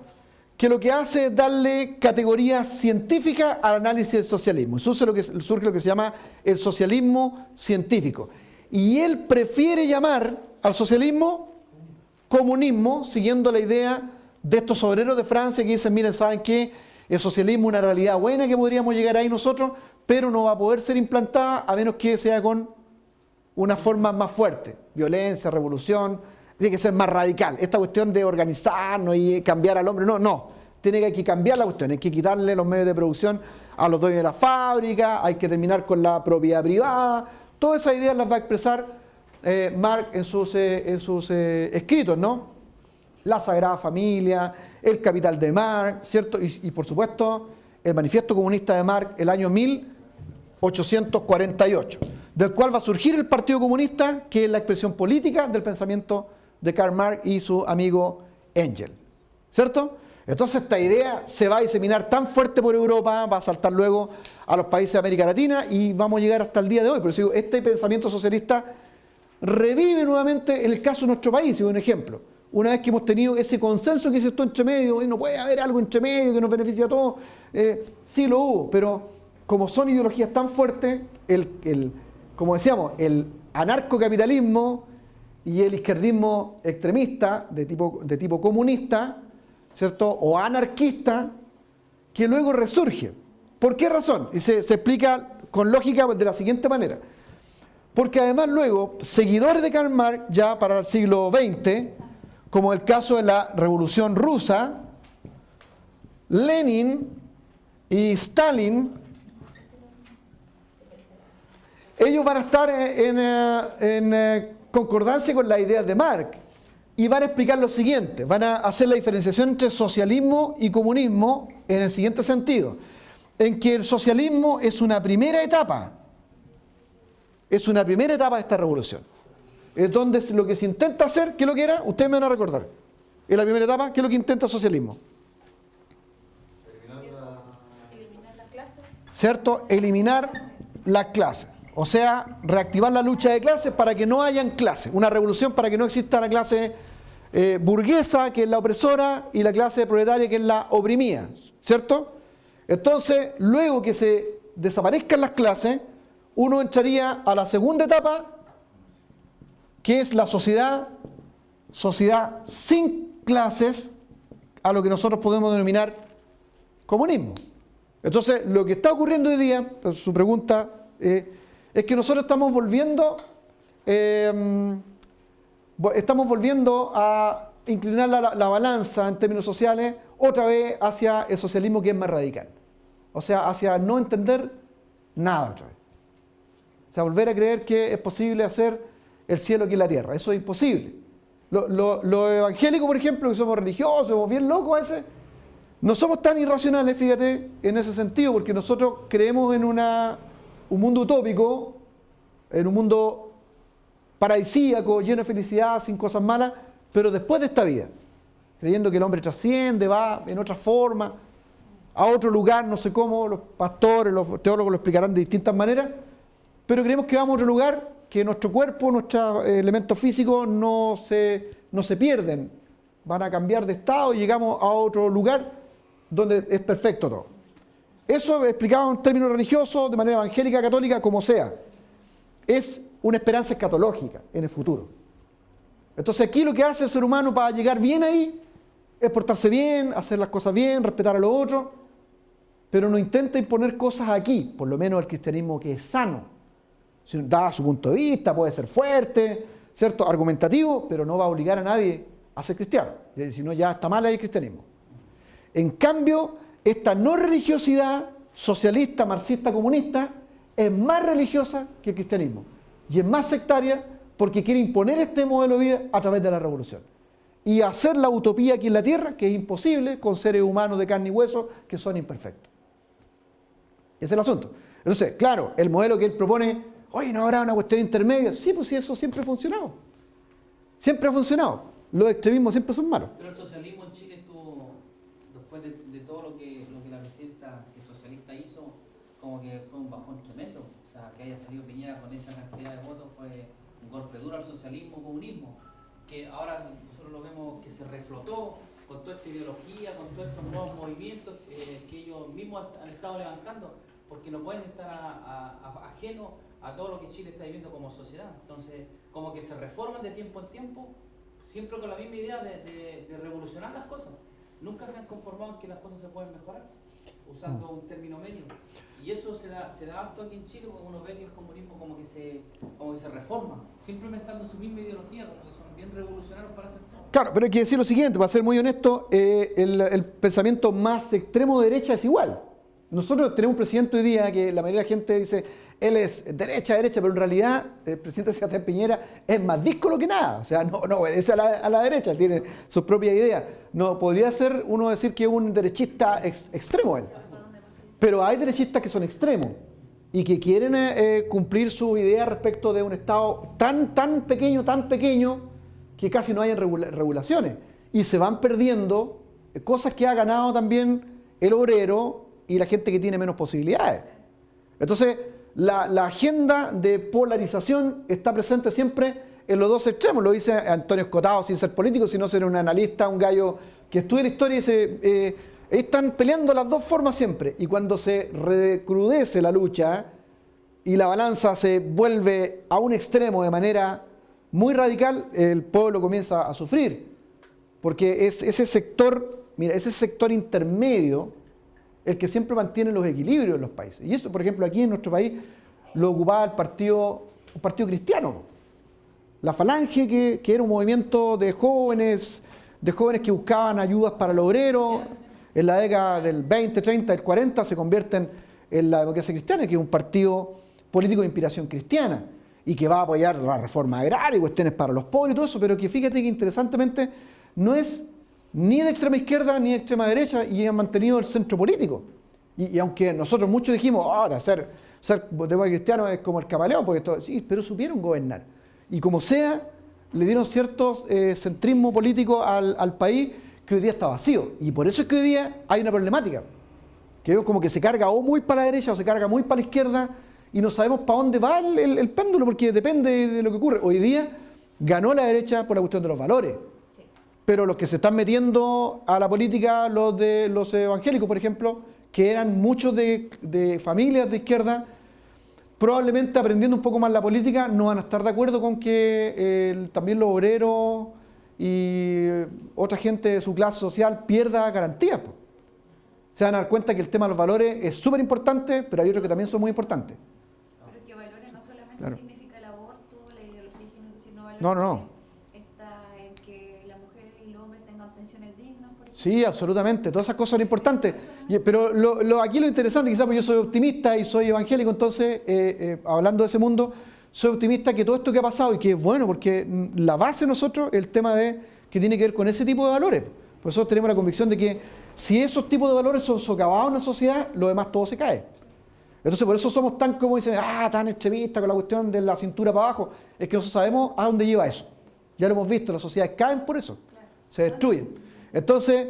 que lo que hace es darle categorías científicas al análisis del socialismo. Surge lo que se llama el socialismo científico. Y él prefiere llamar al socialismo comunismo, siguiendo la idea de estos obreros de Francia que dicen, miren, ¿saben qué? El socialismo es una realidad buena que podríamos llegar ahí nosotros, pero no va a poder ser implantada a menos que sea con una forma más fuerte. Violencia, revolución, tiene que ser más radical. Esta cuestión de organizarnos y cambiar al hombre, no. tiene que hay que cambiar la cuestión, hay que quitarle los medios de producción a los dueños de la fábrica, hay que terminar con la propiedad privada. Todas esas ideas las va a expresar Marx en sus escritos, ¿no? La Sagrada Familia, el Capital de Marx, ¿cierto? Y por supuesto, el Manifiesto Comunista de Marx, el año 1848, del cual va a surgir el Partido Comunista, que es la expresión política del pensamiento de Karl Marx y su amigo Engels, ¿cierto? Entonces esta idea se va a diseminar tan fuerte por Europa, va a saltar luego a los países de América Latina y vamos a llegar hasta el día de hoy. Pero digo, este pensamiento socialista revive nuevamente en el caso de nuestro país, y un ejemplo. Una vez que hemos tenido ese consenso que existe entre medio, y no puede haber algo entre medio que nos beneficie a todos, sí lo hubo, pero como son ideologías tan fuertes, como decíamos, el anarcocapitalismo y el izquierdismo extremista de tipo comunista, ¿cierto? O anarquista, que luego resurge. ¿Por qué razón? Y se explica con lógica de la siguiente manera. Porque además luego, seguidores de Karl Marx, ya para el siglo XX, como el caso de la Revolución Rusa, Lenin y Stalin, ellos van a estar en concordancia con las ideas de Marx y van a explicar lo siguiente, van a hacer la diferenciación entre socialismo y comunismo en el siguiente sentido, en que el socialismo es una primera etapa de esta revolución. Es donde lo que se intenta hacer, ¿qué es lo que era? Ustedes me van a recordar. En la primera etapa, ¿qué es lo que intenta el socialismo? Eliminar las clases. ¿Cierto? Eliminar las clases. O sea, reactivar la lucha de clases para que no hayan clases. Una revolución para que no exista la clase burguesa, que es la opresora, y la clase proletaria, que es la oprimida. ¿Cierto? Entonces, luego que se desaparezcan las clases, uno entraría a la segunda etapa, que es la sociedad sin clases, a lo que nosotros podemos denominar comunismo. Entonces, lo que está ocurriendo hoy día, su pregunta, es que nosotros estamos volviendo a inclinar la balanza en términos sociales otra vez hacia el socialismo, que es más radical. O sea, hacia no entender nada otra vez. O sea, volver a creer que es posible hacer el cielo aquí en la tierra. Eso es imposible. Los evangélicos, por ejemplo, que somos religiosos, somos bien locos a veces, no somos tan irracionales, fíjate, en ese sentido, porque nosotros creemos en un mundo utópico, en un mundo paradisíaco, lleno de felicidad, sin cosas malas, pero después de esta vida, creyendo que el hombre trasciende, va en otra forma, a otro lugar, no sé cómo, los pastores, los teólogos lo explicarán de distintas maneras, pero creemos que vamos a otro lugar, que nuestro cuerpo, nuestros elementos físicos no se pierden, van a cambiar de estado y llegamos a otro lugar donde es perfecto todo. Eso explicado en términos religiosos, de manera evangélica, católica, como sea, es una esperanza escatológica en el futuro. Entonces aquí lo que hace el ser humano para llegar bien ahí es portarse bien, hacer las cosas bien, respetar a los otros, pero no intenta imponer cosas aquí, por lo menos el cristianismo que es sano. Da su punto de vista, puede ser fuerte, ¿cierto? Argumentativo, pero no va a obligar a nadie a ser cristiano. Si no, ya está mal ahí el cristianismo. En cambio, esta no religiosidad socialista, marxista, comunista, es más religiosa que el cristianismo. Y es más sectaria porque quiere imponer este modelo de vida a través de la revolución. Y hacer la utopía aquí en la tierra, que es imposible, con seres humanos de carne y hueso que son imperfectos. Ese es el asunto. Entonces, claro, el modelo que él propone, oye, ¿no habrá una cuestión intermedia? Sí, pues sí, eso siempre ha funcionado. Siempre ha funcionado. Los extremismos siempre son malos. Pero el socialismo en Chile estuvo, después de todo lo que la presidenta socialista hizo, como que fue un bajón tremendo. O sea, que haya salido Piñera con esa cantidad de votos fue un golpe duro al socialismo, comunismo, que ahora nosotros lo vemos que se reflotó con toda esta ideología, con todos estos nuevos movimientos que ellos mismos han estado levantando, porque no pueden estar ajenos a todo lo que Chile está viviendo como sociedad. Entonces, como que se reforman de tiempo en tiempo, siempre con la misma idea de revolucionar las cosas. Nunca se han conformado en que las cosas se pueden mejorar. usando un término medio. Y eso se da harto aquí en Chile, porque uno ve que el comunismo como que se reforma, siempre pensando en su misma ideología, como que son bien revolucionarios para hacer todo. Claro, pero hay que decir lo siguiente, para ser muy honesto, el pensamiento más extremo de derecha es igual. Nosotros tenemos un presidente hoy día que la mayoría de la gente dice, él es derecha, pero en realidad el presidente Sebastián Piñera es más díscolo que nada. O sea, no obedece a la derecha, tiene sus propias ideas. No podría ser uno decir que es un derechista extremo él. Pero hay derechistas que son extremos y que quieren cumplir sus ideas respecto de un Estado tan pequeño, que casi no hay regulaciones. Y se van perdiendo cosas que ha ganado también el obrero y la gente que tiene menos posibilidades. Entonces, la agenda de polarización está presente siempre en los dos extremos. Lo dice Antonio Escotado, sin ser político, sino ser un analista, un gallo que estudia la historia y dice, están peleando las dos formas siempre. Y cuando se recrudece la lucha y la balanza se vuelve a un extremo de manera muy radical, el pueblo comienza a sufrir. Porque es ese sector intermedio el que siempre mantiene los equilibrios en los países. Y eso, por ejemplo, aquí en nuestro país lo ocupaba un partido cristiano. La Falange, que era un movimiento de jóvenes que buscaban ayudas para el obrero. En la década del 20, 30, del 40 se convierten en la Democracia Cristiana, que es un partido político de inspiración cristiana y que va a apoyar la reforma agraria y cuestiones para los pobres y todo eso, pero que fíjate que interesantemente no es ni de extrema izquierda ni de extrema derecha y han mantenido el centro político. Y aunque nosotros muchos dijimos, ahora ser demócrata cristiano es como el camaleón, porque sí, pero supieron gobernar. Y como sea, le dieron cierto centrismo político al país que hoy día está vacío. Y por eso es que hoy día hay una problemática. Que es como que se carga o muy para la derecha o se carga muy para la izquierda y no sabemos para dónde va el péndulo, porque depende de lo que ocurre. Hoy día ganó la derecha por la cuestión de los valores. Pero los que se están metiendo a la política, los evangélicos, por ejemplo, que eran muchos de familias de izquierda, probablemente aprendiendo un poco más la política, no van a estar de acuerdo con que también los obreros y otra gente de su clase social pierda garantías. Se van a dar cuenta que el tema de los valores es súper importante, pero hay otros que también son muy importantes. Pero que valores no solamente Claro. significa el aborto, la ideología, sino valores No. está en que la mujer y el hombre tengan pensiones dignas, por ejemplo. Sí, absolutamente, todas esas cosas son importantes. Pero aquí lo interesante, quizás porque yo soy optimista y soy evangélico, entonces, hablando de ese mundo, soy optimista que todo esto que ha pasado y que es bueno, porque la base de nosotros es el tema que tiene que ver con ese tipo de valores. Por eso tenemos la convicción de que si esos tipos de valores son socavados en una sociedad, lo demás todo se cae. Entonces por eso somos tan, como dicen, tan extremistas con la cuestión de la cintura para abajo. Es que nosotros sabemos a dónde lleva eso. Ya lo hemos visto, las sociedades caen por eso, se destruyen. Entonces,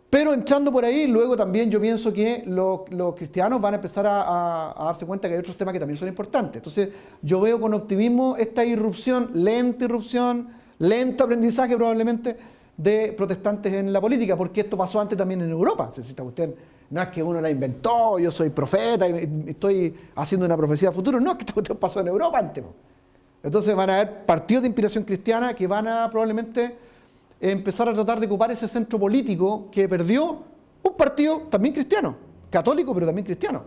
pero entrando por ahí, luego también yo pienso que los cristianos van a empezar a darse cuenta que hay otros temas que también son importantes. Entonces yo veo con optimismo esta lenta irrupción, lento aprendizaje probablemente, de protestantes en la política, porque esto pasó antes también en Europa. Esta cuestión no es que uno la inventó, yo soy profeta y estoy haciendo una profecía a futuro, no, es que esta cuestión pasó en Europa antes. Entonces van a haber partidos de inspiración cristiana que van a probablemente empezar a tratar de ocupar ese centro político que perdió un partido también cristiano, católico pero también cristiano,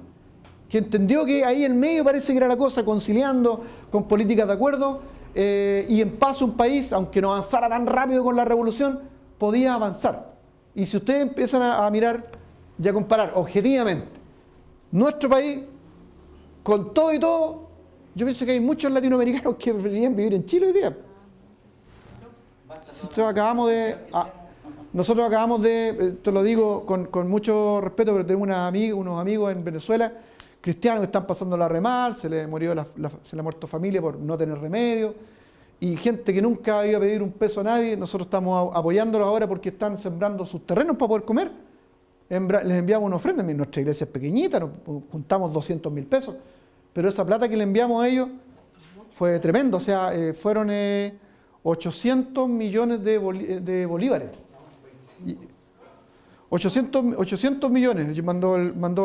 que entendió que ahí en medio parece que era la cosa, conciliando con políticas de acuerdo, y en paz un país, aunque no avanzara tan rápido con la revolución, podía avanzar. Y si ustedes empiezan a mirar y a comparar objetivamente nuestro país con todo y todo, yo pienso que hay muchos latinoamericanos que preferirían vivir en Chile hoy día. Nosotros acabamos de, te lo digo con mucho respeto, pero tenemos unos amigos en Venezuela, cristianos que están pasando la re mal, se le ha muerto familia por no tener remedio, y gente que nunca iba a pedir un peso a nadie. Nosotros estamos apoyándolos ahora porque están sembrando sus terrenos para poder comer. Les enviamos una ofrenda, nuestra iglesia es pequeñita, nos juntamos 200.000 pesos, pero esa plata que le enviamos a ellos fue tremendo, o sea, fueron 800 millones de bolívares. 800 millones, mandó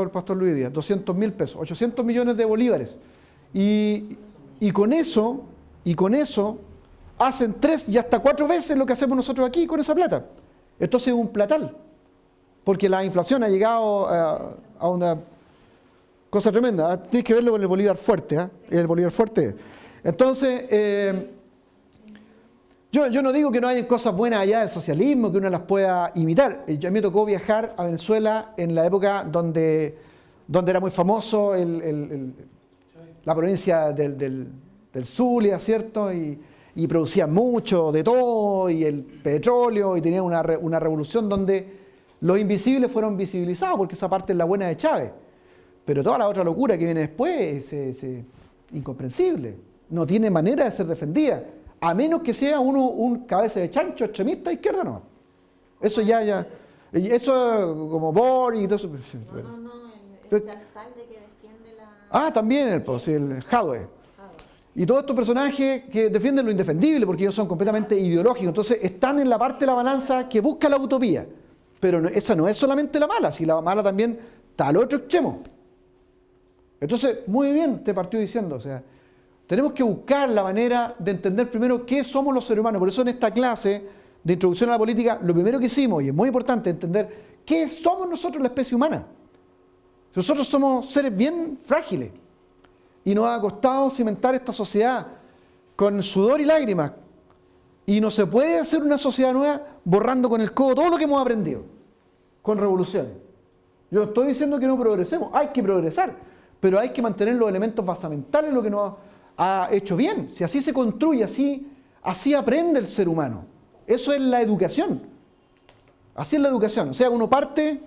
el pastor Luis Díaz, 200.000 pesos, 800 millones de bolívares. Y con eso hacen 3 y hasta 4 veces lo que hacemos nosotros aquí con esa plata. Entonces es un platal. porque la inflación ha llegado a una cosa tremenda. Tienes que verlo con el Bolívar fuerte, el Bolívar fuerte. Entonces, yo no digo que no haya cosas buenas allá del socialismo, que uno las pueda imitar. Ya me tocó viajar a Venezuela en la época donde era muy famoso la provincia del Zulia, ¿cierto? Y producían mucho de todo, y el petróleo, y tenían una revolución donde los invisibles fueron visibilizados, porque esa parte es la buena de Chávez. Pero toda la otra locura que viene después es incomprensible. No tiene manera de ser defendida, a menos que sea uno un cabeza de chancho extremista izquierda, no. Eso eso como Boris y todo eso. Ese alcalde que defiende la... También el Jadwe. Y todos estos personajes que defienden lo indefendible, porque ellos son completamente ideológicos, entonces están en la parte de la balanza que busca la utopía. Pero esa no es solamente la mala, si la mala también está al otro extremo. Entonces, muy bien, te partió diciendo, o sea, tenemos que buscar la manera de entender primero qué somos los seres humanos. Por eso en esta clase de introducción a la política, lo primero que hicimos, y es muy importante entender, qué somos nosotros la especie humana. Nosotros somos seres bien frágiles. Y nos ha costado cimentar esta sociedad con sudor y lágrimas. Y no se puede hacer una sociedad nueva borrando con el codo todo lo que hemos aprendido, con revoluciones. Yo estoy diciendo que no progresemos, hay que progresar, pero hay que mantener los elementos basamentales, lo que nos ha hecho bien. Si así se construye, así aprende el ser humano. Eso es la educación. Así es la educación. O sea, uno parte...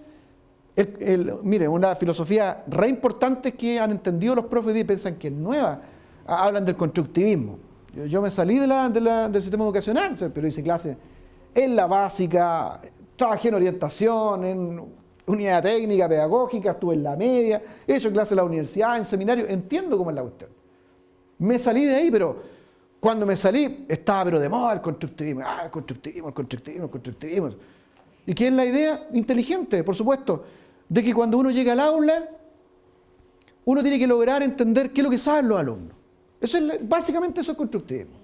Mire, una filosofía re importante que han entendido los profes y piensan que es nueva. Hablan del constructivismo. Yo me salí del sistema educacional, pero hice clase en la básica, trabajé en orientación, en unidad técnica, pedagógica, estuve en la media, he hecho clase en la universidad, en seminario, entiendo cómo es la cuestión. Me salí de ahí, pero cuando me salí estaba de moda el constructivismo. El constructivismo. ¿Y qué es la idea? Inteligente, por supuesto, de que cuando uno llega al aula, uno tiene que lograr entender qué es lo que saben los alumnos. Básicamente eso es constructivismo.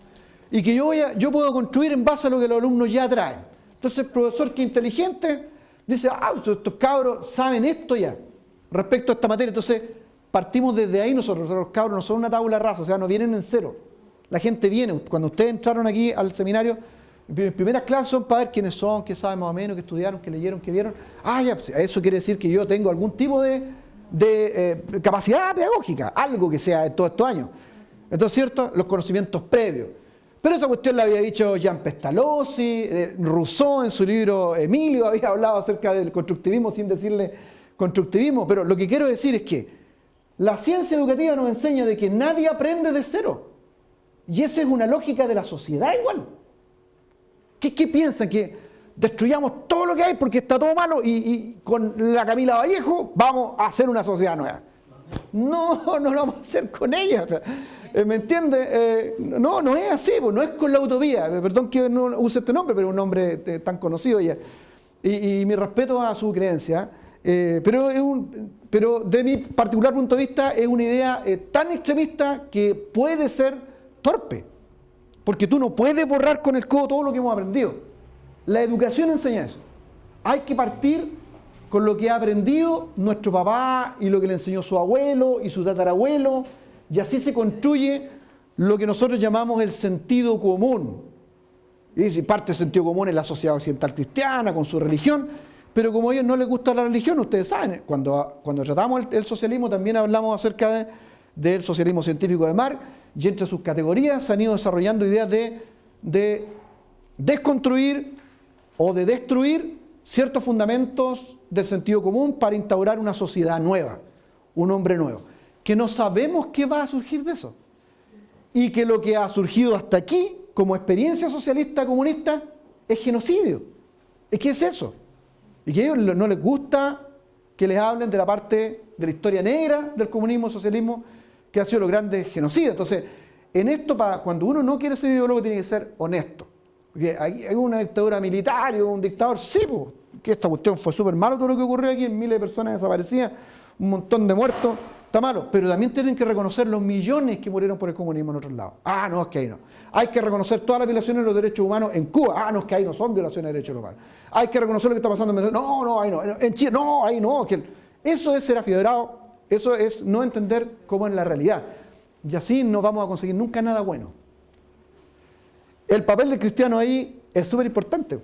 Y que yo puedo construir en base a lo que los alumnos ya traen. Entonces el profesor que es inteligente dice, estos cabros saben esto ya, respecto a esta materia. Entonces partimos desde ahí nosotros los cabros no son una tabla rasa, o sea, no vienen en cero. La gente viene, cuando ustedes entraron aquí al seminario, mis primeras clases son para ver quiénes son, qué saben más o menos, qué estudiaron, qué leyeron, qué vieron. Pues, eso quiere decir que yo tengo algún tipo de capacidad pedagógica, algo que sea de todos estos años. Entonces, ¿cierto? Los conocimientos previos. Pero esa cuestión la había dicho Jean Pestalozzi, Rousseau en su libro Emilio había hablado acerca del constructivismo sin decirle constructivismo. Pero lo que quiero decir es que la ciencia educativa nos enseña de que nadie aprende de cero. Y esa es una lógica de la sociedad igual. ¿Qué piensan? ¿Que destruyamos todo lo que hay porque está todo malo y con la Camila Vallejo vamos a hacer una sociedad nueva? No lo vamos a hacer con ella. O sea, ¿me entiende? No es así, pues, no es con la utopía. Perdón que no use este nombre, pero es un nombre tan conocido ya. Y mi respeto a su creencia. Pero de mi particular punto de vista es una idea tan extremista que puede ser torpe. Porque tú no puedes borrar con el codo todo lo que hemos aprendido. La educación enseña eso. Hay que partir con lo que ha aprendido nuestro papá y lo que le enseñó su abuelo y su tatarabuelo. Y así se construye lo que nosotros llamamos el sentido común. Y si parte del sentido común en la sociedad occidental cristiana, con su religión. Pero como a ellos no les gusta la religión, ustedes saben, cuando tratamos el socialismo también hablamos acerca del socialismo científico de Marx, y entre sus categorías se han ido desarrollando ideas de desconstruir o de destruir ciertos fundamentos del sentido común para instaurar una sociedad nueva, un hombre nuevo, que no sabemos qué va a surgir de eso. Y que lo que ha surgido hasta aquí, como experiencia socialista comunista, es genocidio. Es que es eso. Y que a ellos no les gusta que les hablen de la parte de la historia negra del comunismo, socialismo, que ha sido los grandes genocidios. Entonces, en esto, cuando uno no quiere ser ideólogo, tiene que ser honesto. Porque hay una dictadura militar o un dictador, sí, pues, que esta cuestión fue súper malo todo lo que ocurrió aquí, miles de personas desaparecidas, un montón de muertos, está malo, pero también tienen que reconocer los millones que murieron por el comunismo en otros lados. Ah, no, es que ahí no. Hay que reconocer todas las violaciones de los derechos humanos en Cuba. Ah, no, es que ahí no son violaciones de derechos humanos. Hay que reconocer lo que está pasando en Venezuela. No, no, ahí no. En Chile, no, ahí no. Eso es ser afiebrado, eso es no entender cómo es la realidad. Y así no vamos a conseguir nunca nada bueno. El papel del cristiano ahí es súper importante.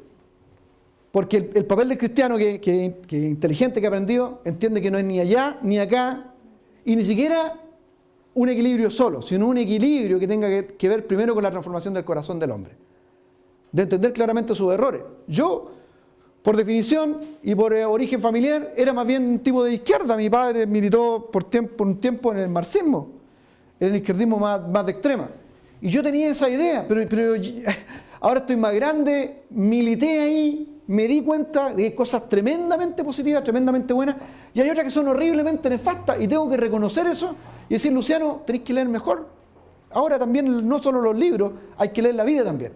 Porque el papel del cristiano que inteligente, que ha aprendido, entiende que no es ni allá ni acá, y ni siquiera un equilibrio solo, sino un equilibrio que tenga que ver primero con la transformación del corazón del hombre. De entender claramente sus errores. Yo, por definición y por origen familiar, era más bien un tipo de izquierda. Mi padre militó por un tiempo en el marxismo, en el izquierdismo más de extrema. Y yo tenía esa idea, pero ahora estoy más grande, milité ahí, me di cuenta de que hay cosas tremendamente positivas, tremendamente buenas, y hay otras que son horriblemente nefastas, y tengo que reconocer eso y decir, Luciano, tenéis que leer mejor. Ahora también, no solo los libros, hay que leer la vida también.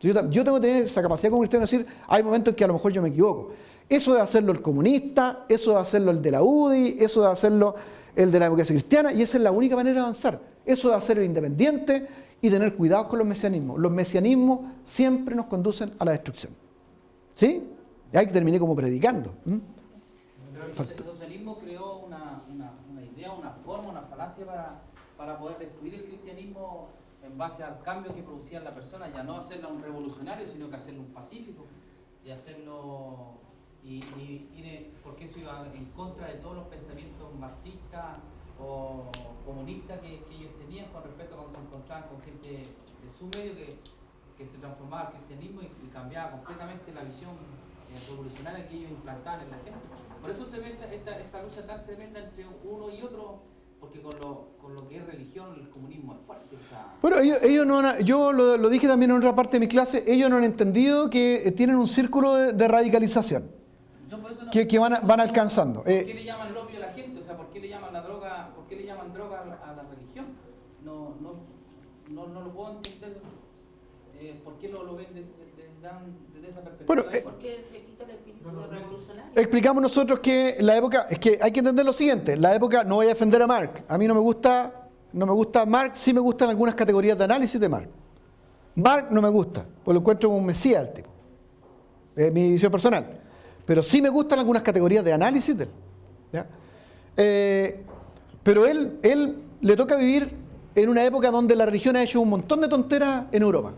Yo tengo que tener esa capacidad como cristiano de decir, hay momentos en que a lo mejor yo me equivoco. Eso de hacerlo el comunista, eso de hacerlo el de la UDI, eso de hacerlo el de la democracia cristiana, y esa es la única manera de avanzar. Eso de hacer el independiente y tener cuidado con los mesianismos. Los mesianismos siempre nos conducen a la destrucción. ¿Sí? Y ahí terminé como predicando. Pero el socialismo creó una idea, una forma, una falacia para poder destruir el cristianismo en base al cambio que producía en la persona, ya no hacerlo un revolucionario, sino que hacerlo un pacífico, y hacerlo, porque eso iba en contra de todos los pensamientos marxistas o comunistas que ellos tenían con respecto a cuando se encontraban con gente de su medio que se transformaba el cristianismo y cambiaba completamente la visión revolucionaria que ellos implantaban en la gente. Por eso se ve esta lucha tan tremenda entre uno y otro, porque con lo que es religión, el comunismo es fuerte. O sea, bueno, ellos no, yo lo dije también en otra parte de mi clase, ellos no han entendido que tienen un círculo de radicalización que van alcanzando. ¿Por qué le llaman el opio a la gente? O sea, ¿por qué le llaman la droga? ¿Por qué le llaman droga a la religión? No lo puedo entender. ¿Por qué lo ven desde esa perspectiva? Bueno, Porque le quita el espíritu revolucionario. explicamos nosotros que la época, es que hay que entender lo siguiente, la época, no voy a defender a Marx, a mí no me gusta Marx, sí me gustan algunas categorías de análisis de Marx. Marx no me gusta, pues lo encuentro como un mesías el tipo, es mi visión personal, pero sí me gustan algunas categorías de análisis de él. ¿Ya? Pero él le toca vivir en una época donde la religión ha hecho un montón de tonteras en Europa.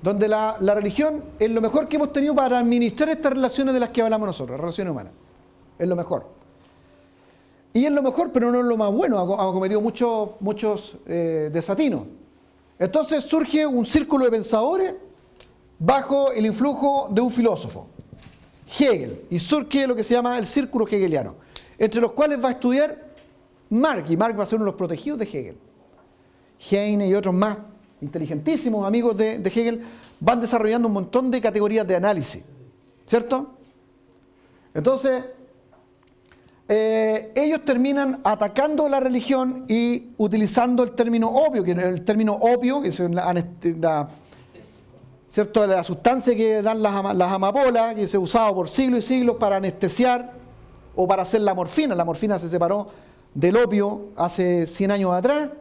Donde la religión es lo mejor que hemos tenido para administrar estas relaciones de las que hablamos nosotros, relaciones humanas. Es lo mejor. Y es lo mejor, pero no es lo más bueno. Ha cometido muchos desatinos. Entonces surge un círculo de pensadores bajo el influjo de un filósofo, Hegel. Y surge lo que se llama el círculo hegeliano, entre los cuales va a estudiar Marx. Y Marx va a ser uno de los protegidos de Hegel. Heine y otros más inteligentísimos amigos de Hegel van desarrollando un montón de categorías de análisis, ¿cierto? Entonces, ellos terminan atacando la religión y utilizando el término opio, que es ¿cierto? La sustancia que dan las amapolas, que se ha usado por siglos y siglos para anestesiar o para hacer la morfina. La morfina se separó del opio hace 100 años atrás,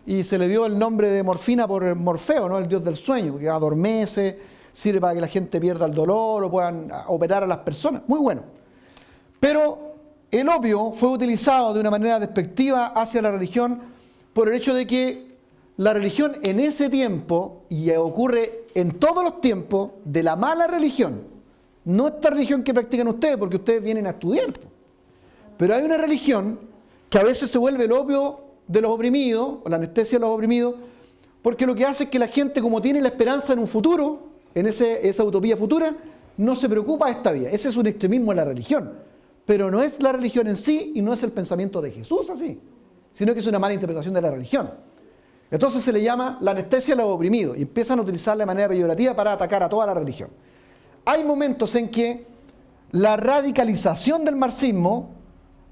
y se le dio el nombre de morfina por Morfeo, ¿no? El dios del sueño, porque adormece, sirve para que la gente pierda el dolor o puedan operar a las personas. Muy bueno. Pero el opio fue utilizado de una manera despectiva hacia la religión por el hecho de que la religión en ese tiempo, y ocurre en todos los tiempos, de la mala religión, no esta religión que practican ustedes, porque ustedes vienen a estudiar, pero hay una religión que a veces se vuelve el opio de los oprimidos, o la anestesia de los oprimidos, porque lo que hace es que la gente, como tiene la esperanza en un futuro, en esa utopía futura, no se preocupa de esta vida. Ese es un extremismo de la religión, pero no es la religión en sí y no es el pensamiento de Jesús así, sino que es una mala interpretación de la religión. Entonces se le llama la anestesia de los oprimidos y empiezan a utilizarla de manera peyorativa para atacar a toda la religión. Hay momentos en que la radicalización del marxismo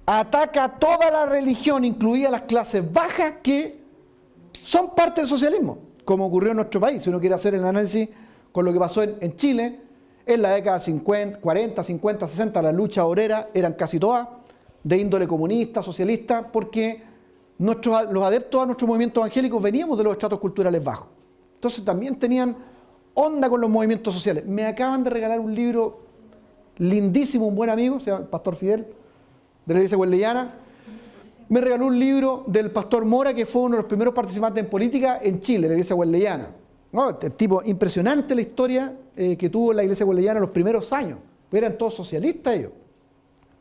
ataca a toda la religión, incluidas las clases bajas que son parte del socialismo, como ocurrió en nuestro país. Si uno quiere hacer el análisis con lo que pasó en Chile, en la década 40, 50, 60, las luchas obreras eran casi todas de índole comunista, socialista, porque los adeptos a nuestro movimiento evangélico veníamos de los estratos culturales bajos. Entonces también tenían onda con los movimientos sociales. Me acaban de regalar un libro lindísimo, un buen amigo, se llama el Pastor Fidel, de la Iglesia Wesleyana. Me regaló un libro del Pastor Mora, que fue uno de los primeros participantes en política en Chile, de la Iglesia Wesleyana. ¿No? El tipo, impresionante la historia que tuvo la Iglesia Wesleyana en los primeros años. Eran todos socialistas ellos.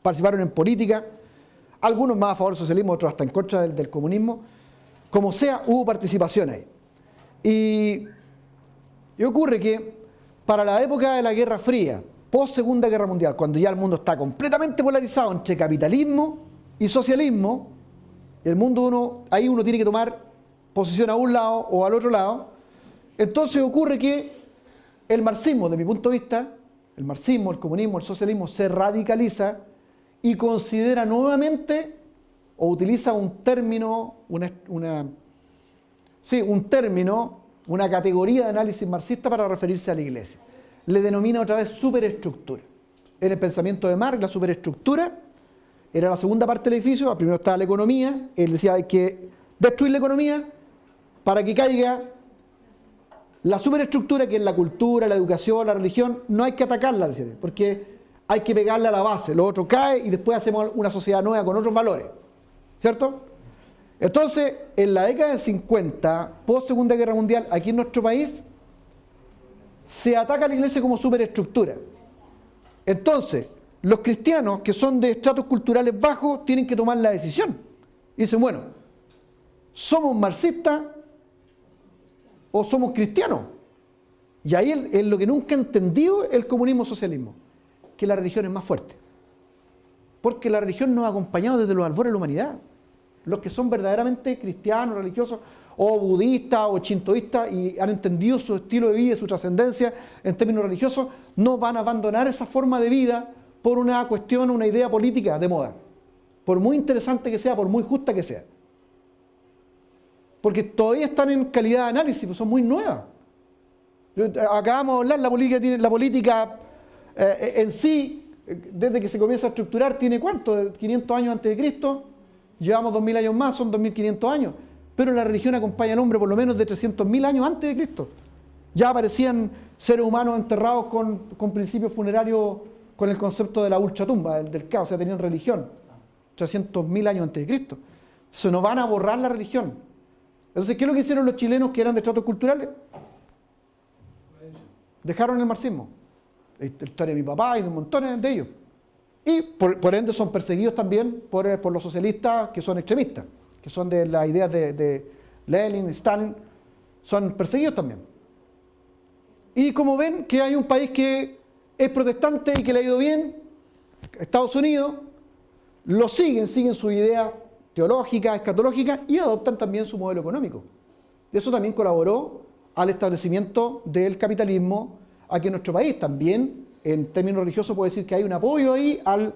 Participaron en política, algunos más a favor del socialismo, otros hasta en contra del comunismo. Como sea, hubo participación ahí. Y ocurre que para la época de la Guerra Fría, post Segunda Guerra Mundial, cuando ya el mundo está completamente polarizado entre capitalismo y socialismo, el mundo ahí uno tiene que tomar posición a un lado o al otro lado. Entonces ocurre que el marxismo, de mi punto de vista, el marxismo, el comunismo, el socialismo se radicaliza y considera nuevamente o utiliza un término, una categoría de análisis marxista para referirse a la Iglesia. Le denomina otra vez superestructura. En el pensamiento de Marx, la superestructura era la segunda parte del edificio. Primero estaba la economía. Él decía hay que destruir la economía para que caiga la superestructura, que es la cultura, la educación, la religión. No hay que atacarla, decía, porque hay que pegarle a la base. Lo otro cae y después hacemos una sociedad nueva con otros valores. ¿Cierto? Entonces, en la década del 50, post Segunda Guerra Mundial, aquí en nuestro país, se ataca a la Iglesia como superestructura. Entonces, los cristianos que son de estratos culturales bajos tienen que tomar la decisión. Y dicen, bueno, ¿somos marxistas o somos cristianos? Y ahí es lo que nunca ha entendido el comunismo-socialismo, que la religión es más fuerte. Porque la religión nos ha acompañado desde los albores de la humanidad. Los que son verdaderamente cristianos, religiosos, o budistas, o shintoístas, y han entendido su estilo de vida y su trascendencia en términos religiosos, no van a abandonar esa forma de vida por una cuestión, una idea política de moda. Por muy interesante que sea, por muy justa que sea. Porque todavía están en calidad de análisis, pues son muy nuevas. Acabamos de hablar, la política en sí, desde que se comienza a estructurar, ¿tiene cuánto? 500 años antes de Cristo. Llevamos 2000 años más, son 2500 años. Pero la religión acompaña al hombre por lo menos de 300.000 años antes de Cristo. Ya aparecían seres humanos enterrados con principios funerarios, con el concepto de la ultratumba, del caos, o sea, tenían religión. 300.000 años antes de Cristo. Se nos van a borrar la religión. Entonces, ¿qué es lo que hicieron los chilenos que eran de estratos culturales? Dejaron el marxismo. La historia de mi papá y de un montón de ellos. Y por ende son perseguidos también por los socialistas que son extremistas, que son de las ideas de Lenin, Stalin, son perseguidos también. Y como ven que hay un país que es protestante y que le ha ido bien, Estados Unidos, lo siguen su idea teológica, escatológica, y adoptan también su modelo económico. Y eso también colaboró al establecimiento del capitalismo aquí en nuestro país. También, en términos religiosos, puedo decir que hay un apoyo ahí al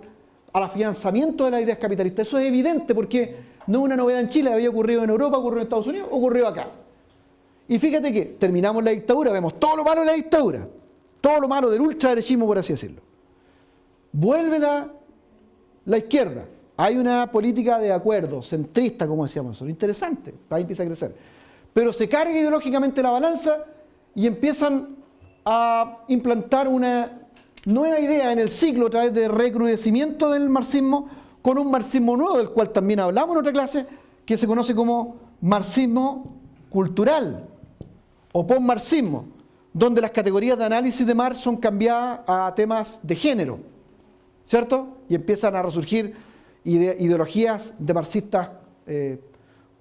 afianzamiento de las ideas capitalistas. Eso es evidente porque no es una novedad en Chile, había ocurrido en Europa, ocurrió en Estados Unidos, ocurrió acá. Y fíjate que terminamos la dictadura, vemos todo lo malo de la dictadura, todo lo malo del ultraderechismo, por así decirlo. Vuelve la izquierda. Hay una política de acuerdo, centrista, como decíamos nosotros, interesante, ahí empieza a crecer. Pero se carga ideológicamente la balanza y empiezan a implantar una nueva idea en el ciclo a través de recrudecimiento del marxismo, con un marxismo nuevo, del cual también hablamos en otra clase, que se conoce como marxismo cultural o postmarxismo, donde las categorías de análisis de Marx son cambiadas a temas de género, ¿cierto? Y empiezan a resurgir ideologías de marxistas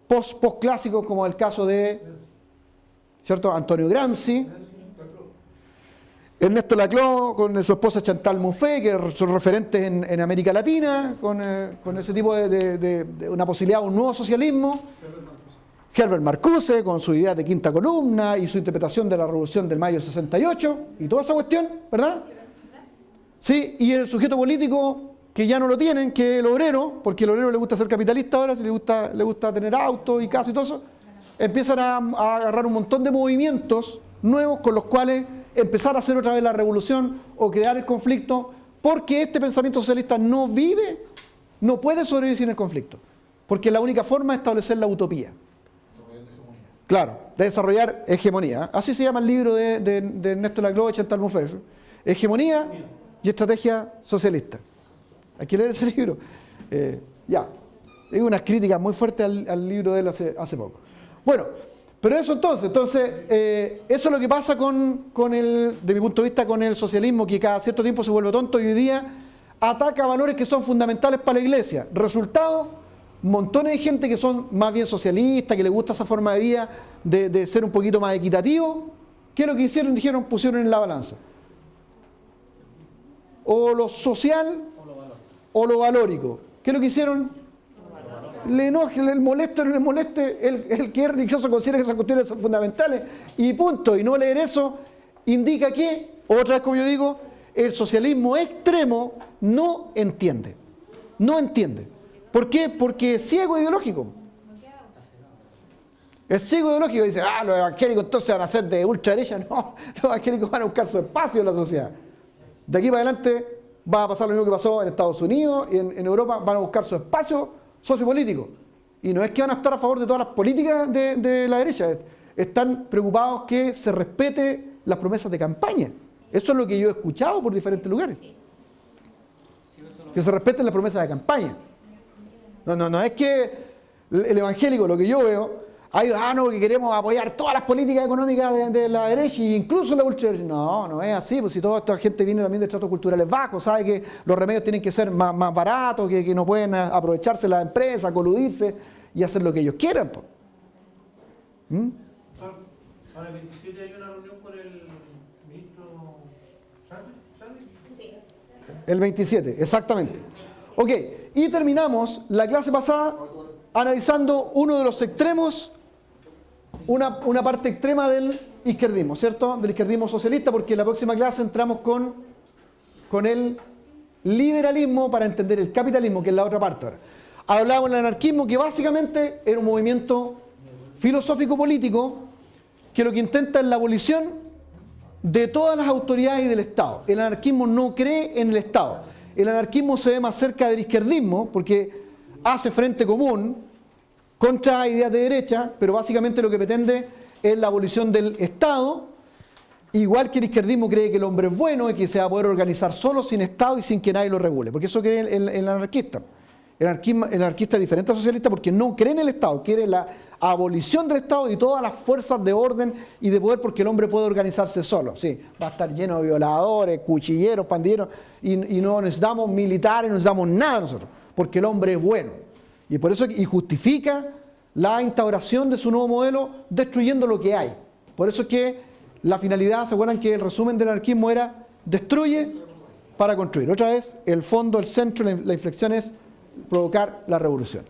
post-clásicos, como el caso de, ¿cierto?, Antonio Gramsci, Ernesto Laclau con su esposa Chantal Mouffe, que son referentes en América Latina, con ese tipo de una posibilidad de un nuevo socialismo. Herbert Marcuse, con su idea de quinta columna y su interpretación de la Revolución del Mayo del 68, y toda esa cuestión, ¿verdad? Sí, y el sujeto político que ya no lo tienen, que es el obrero, porque el obrero le gusta ser capitalista ahora, si le gusta tener autos y casas y todo eso, empiezan a agarrar un montón de movimientos nuevos con los cuales empezar a hacer otra vez la revolución o crear el conflicto, porque este pensamiento socialista no vive no puede sobrevivir sin el conflicto, porque la única forma es establecer la utopía. Desarrollando hegemonía. Claro, de desarrollar hegemonía. Así se llama el libro de Ernesto Laclau y Chantal Mouffe. Hegemonía y estrategia socialista. Hay que leer ese libro. Ya. Hay unas críticas muy fuertes al libro de él hace poco. Bueno, pero eso entonces eso es lo que pasa de mi punto de vista, con el socialismo, que cada cierto tiempo se vuelve tonto y hoy día ataca valores que son fundamentales para la iglesia. Resultado, montones de gente que son más bien socialistas, que les gusta esa forma de vida, de ser un poquito más equitativo. ¿Qué es lo que hicieron? Dijeron, pusieron en la balanza o lo social o lo valórico. ¿Qué es lo que hicieron? Le enoje, le moleste, el que es religioso considera que esas cuestiones son fundamentales y punto. Y no leer eso indica que, otra vez como yo digo, el socialismo extremo no entiende. No entiende. ¿Por qué? Porque es ciego ideológico. Es ciego ideológico. Dice, los evangélicos entonces van a ser de ultraderecha. No, los evangélicos van a buscar su espacio en la sociedad. De aquí para adelante va a pasar lo mismo que pasó en Estados Unidos y en Europa. Van a buscar su espacio sociopolítico. Y no es que van a estar a favor de todas las políticas de la derecha. Están preocupados que se respete las promesas de campaña. Eso es lo que yo he escuchado por diferentes lugares. Que se respeten las promesas de campaña. No es que el evangélico, lo que yo veo, que queremos apoyar todas las políticas económicas de la derecha e incluso la ultraderecha. No es así, pues si toda esta gente viene también de estratos culturales bajos, sabe que los remedios tienen que ser más baratos, que no pueden aprovecharse las empresas, coludirse y hacer lo que ellos quieran. Pues. Ahora el 27 hay una reunión con el ministro Charlie. Sí. El 27, exactamente. Ok, y terminamos la clase pasada analizando uno de los extremos, una parte extrema del izquierdismo, ¿cierto? Del izquierdismo socialista, porque en la próxima clase entramos con el liberalismo para entender el capitalismo, que es la otra parte ahora. Hablábamos del anarquismo, que básicamente era un movimiento filosófico-político que lo que intenta es la abolición de todas las autoridades y del Estado. El anarquismo no cree en el Estado. El anarquismo se ve más cerca del izquierdismo porque hace frente común contra ideas de derecha, pero básicamente lo que pretende es la abolición del Estado, igual que el izquierdismo cree que el hombre es bueno y que se va a poder organizar solo, sin Estado y sin que nadie lo regule, porque eso cree el anarquista. El anarquista es diferente al socialista porque no cree en el Estado, quiere la abolición del Estado y todas las fuerzas de orden y de poder porque el hombre puede organizarse solo. Sí, va a estar lleno de violadores, cuchilleros, pandilleros y no necesitamos militares, no necesitamos nada nosotros, porque el hombre es bueno. Y por eso justifica la instauración de su nuevo modelo destruyendo lo que hay. Por eso es que la finalidad, ¿se acuerdan que el resumen del anarquismo era destruye para construir? Otra vez, el fondo, el centro, la inflexión es provocar la revolución.